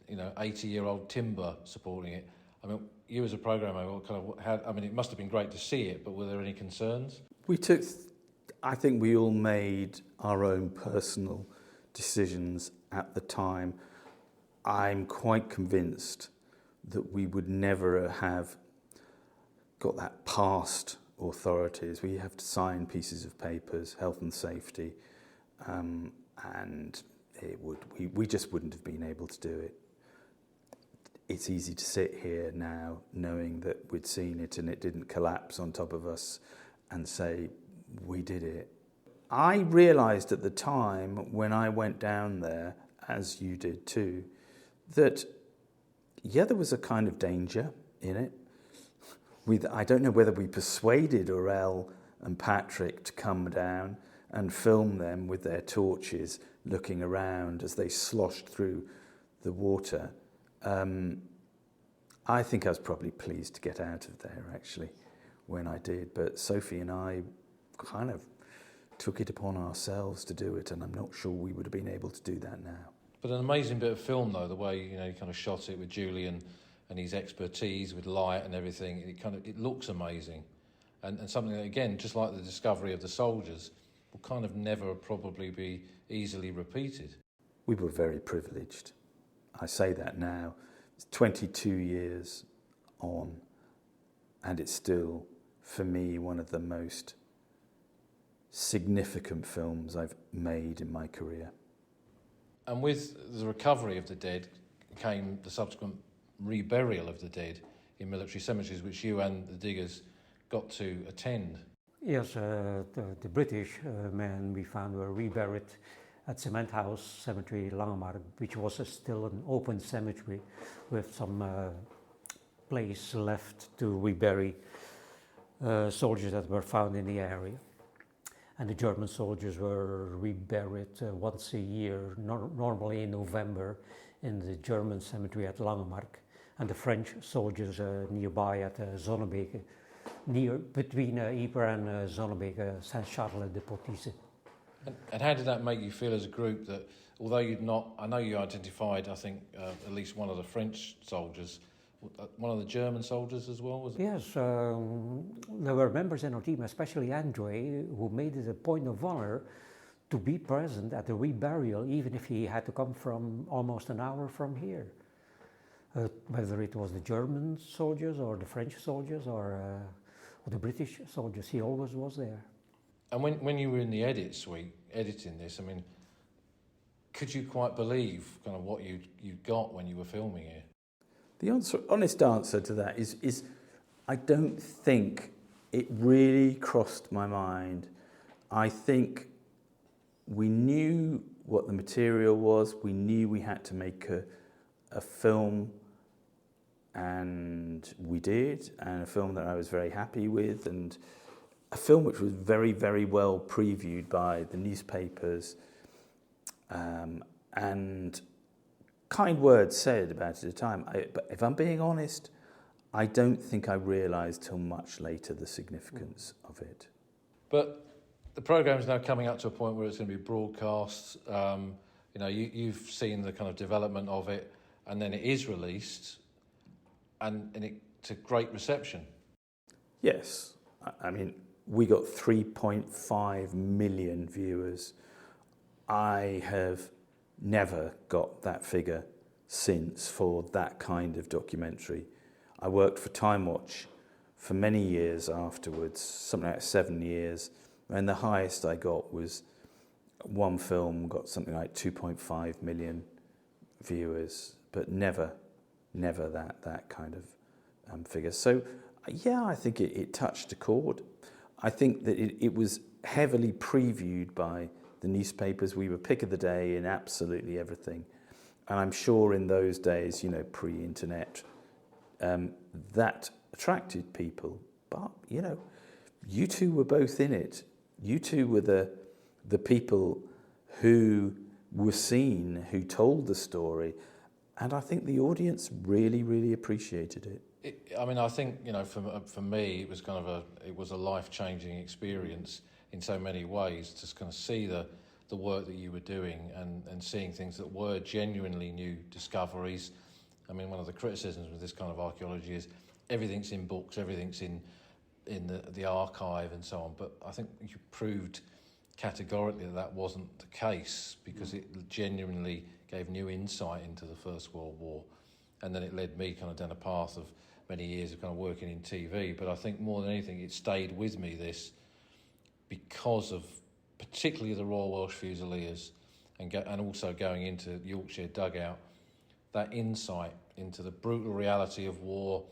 80-year-old timber supporting it. I mean, you as a programmer, it must have been great to see it, but were there any concerns? I think we all made our own personal decisions at the time. I'm quite convinced that we would never have got that past authorities. We have to sign pieces of papers, health and safety, and we just wouldn't have been able to do it. It's easy to sit here now knowing that we'd seen it and it didn't collapse on top of us and say, we did it. I realised at the time when I went down there, as you did too, that, there was a kind of danger in it. I don't know whether we persuaded Aurel and Patrick to come down and film them with their torches looking around as they sloshed through the water. I think I was probably pleased to get out of there, actually, when I did. But Sophie and I kind of took it upon ourselves to do it, and I'm not sure we would have been able to do that now. But an amazing bit of film, though, the way he kind of shot it with Julian and his expertise with light and everything. It looks amazing, and something that, again, just like the discovery of the soldiers, will kind of never probably be easily repeated. We were very privileged. I say that now. It's 22 years on, and it's still, for me, one of the most significant films I've made in my career. And with the recovery of the dead came the subsequent reburial of the dead in military cemeteries, which you and the diggers got to attend. Yes, the British men we found were reburied at Cement House Cemetery, Langemark, which was still an open cemetery with some place left to rebury soldiers that were found in the area. And the German soldiers were reburied once a year, normally in November, in the German cemetery at Langemark, and the French soldiers nearby at Zonnebeke, between Ypres and Zonnebeke, Saint-Charles-de-Portisy. And how did that make you feel as a group that, although I know you identified, I think, at least one of the French soldiers, one of the German soldiers as well, was it? Yes, there were members in our team, especially Andre, who made it a point of honor to be present at the reburial, even if he had to come from almost an hour from here. Whether it was the German soldiers or the French soldiers or the British soldiers, he always was there. And when you were in the edit suite editing this, I mean, could you quite believe kind of what you got when you were filming it? The honest answer to that is I don't think it really crossed my mind. I think we knew what the material was. We knew we had to make a film, and we did, and a film that I was very happy with, and a film which was very, very well previewed by the newspapers, and kind words said about it at the time. But if I'm being honest, I don't think I realised till much later the significance of it. But the programme is now coming up to a point where it's going to be broadcast. You've seen the kind of development of it, and then it is released, and it's a great reception. Yes, I mean, we got 3.5 million viewers. I have never got that figure since for that kind of documentary. I worked for Time Watch for many years afterwards, something like 7 years, and the highest I got was one film got something like 2.5 million viewers, but never that kind of figure. So yeah, I think it touched a chord. I think that it was heavily previewed by the newspapers. We were pick of the day in absolutely everything. And I'm sure in those days, pre-internet, that attracted people. But, you two were both in it. You two were the people who were seen, who told the story. And I think the audience really, really appreciated it. I think, for me, it was a life-changing experience in so many ways, to kind of see the work that you were doing and seeing things that were genuinely new discoveries. One of the criticisms with this kind of archaeology is everything's in books, everything's in the archive and so on. But I think you proved categorically that wasn't the case, because it genuinely gave new insight into the First World War. And then it led me kind of down a path of many years of kind of working in TV. But I think more than anything, it stayed with me, this, because of particularly the Royal Welsh Fusiliers and also going into Yorkshire dugout, that insight into the brutal reality of war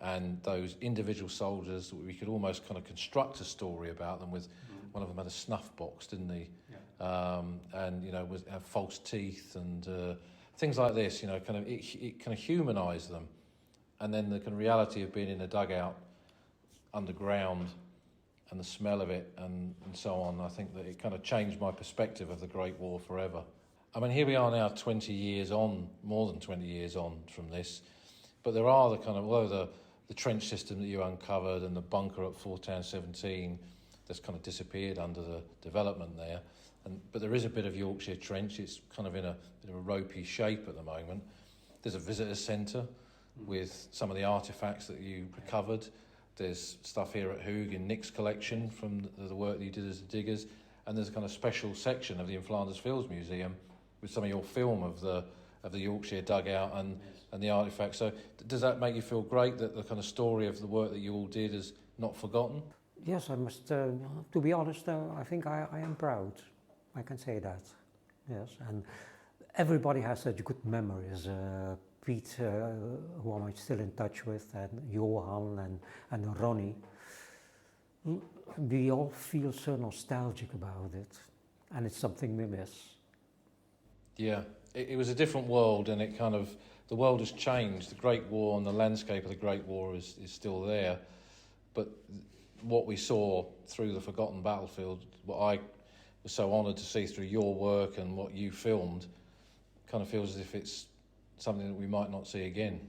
and those individual soldiers. We could almost kind of construct a story about them with one of them had a snuff box, didn't he? Yeah. Had false teeth and things like this. It kind of humanised them, and then the kind of reality of being in a dugout underground and the smell of it and so on. I think that it kind of changed my perspective of the Great War forever. Here we are now 20 years on, more than 20 years on from this, but there are the kind of, the trench system that you uncovered and the bunker at Fort Town 17 that's kind of disappeared under the development there. But there is a bit of Yorkshire Trench. It's kind of in a bit of a ropey shape at the moment. There's a visitor centre with some of the artefacts that you recovered. There's stuff here at Hoog in Nick's collection from the work that you did as diggers. And there's a kind of special section of the In Flanders Fields Museum with some of your film of the Yorkshire dugout and the artefacts. So does that make you feel great that the kind of story of the work that you all did is not forgotten? Yes, I must, to be honest, I think I am proud. I can say that, yes. And everybody has such good memories. Pete, who I'm still in touch with, and Johan and Ronnie. We all feel so nostalgic about it, and it's something we miss. Yeah, it was a different world, and the world has changed. The Great War and the landscape of the Great War is still there, but what we saw through the forgotten battlefield, what I was so honoured to see through your work and what you filmed, kind of feels as if it's something that we might not see again.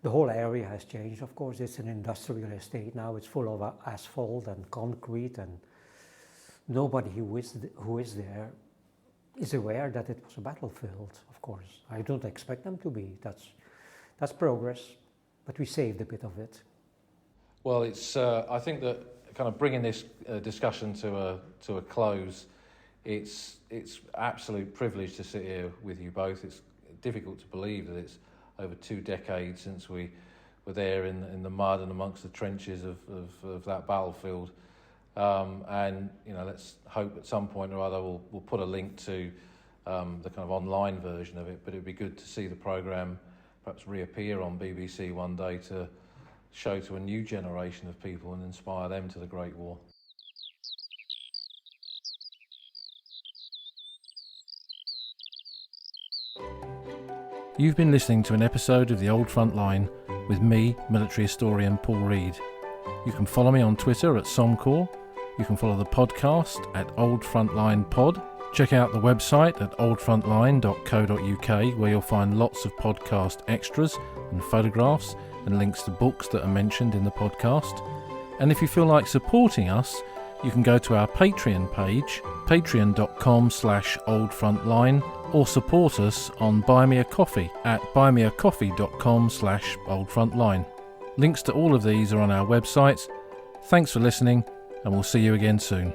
The whole area has changed, of course. It's an industrial estate now. It's full of asphalt and concrete, and nobody who is there is aware that it was a battlefield, of course. I don't expect them to be. That's progress, but we saved a bit of it. Well, it's. I think that kind of bringing this discussion to a close, it's absolute privilege to sit here with you both. It's difficult to believe that it's over 2 decades since we were there in the mud and amongst the trenches of that battlefield. And let's hope at some point or other we'll put a link to the kind of online version of it. But it'd be good to see the programme perhaps reappear on BBC one day to show to a new generation of people and inspire them to the Great War. You've been listening to an episode of The Old Front Line with me, military historian Paul Reed. You can follow me on Twitter at Somcor. You can follow the podcast at Old Frontline Pod. Check out the website at oldfrontline.co.uk, where you'll find lots of podcast extras and photographs and links to books that are mentioned in the podcast. And if you feel like supporting us, you can go to our Patreon page, patreon.com/oldfrontline, or support us on Buy Me a Coffee at buymeacoffee.com/oldfrontline. Links to all of these are on our website. Thanks for listening, and we'll see you again soon.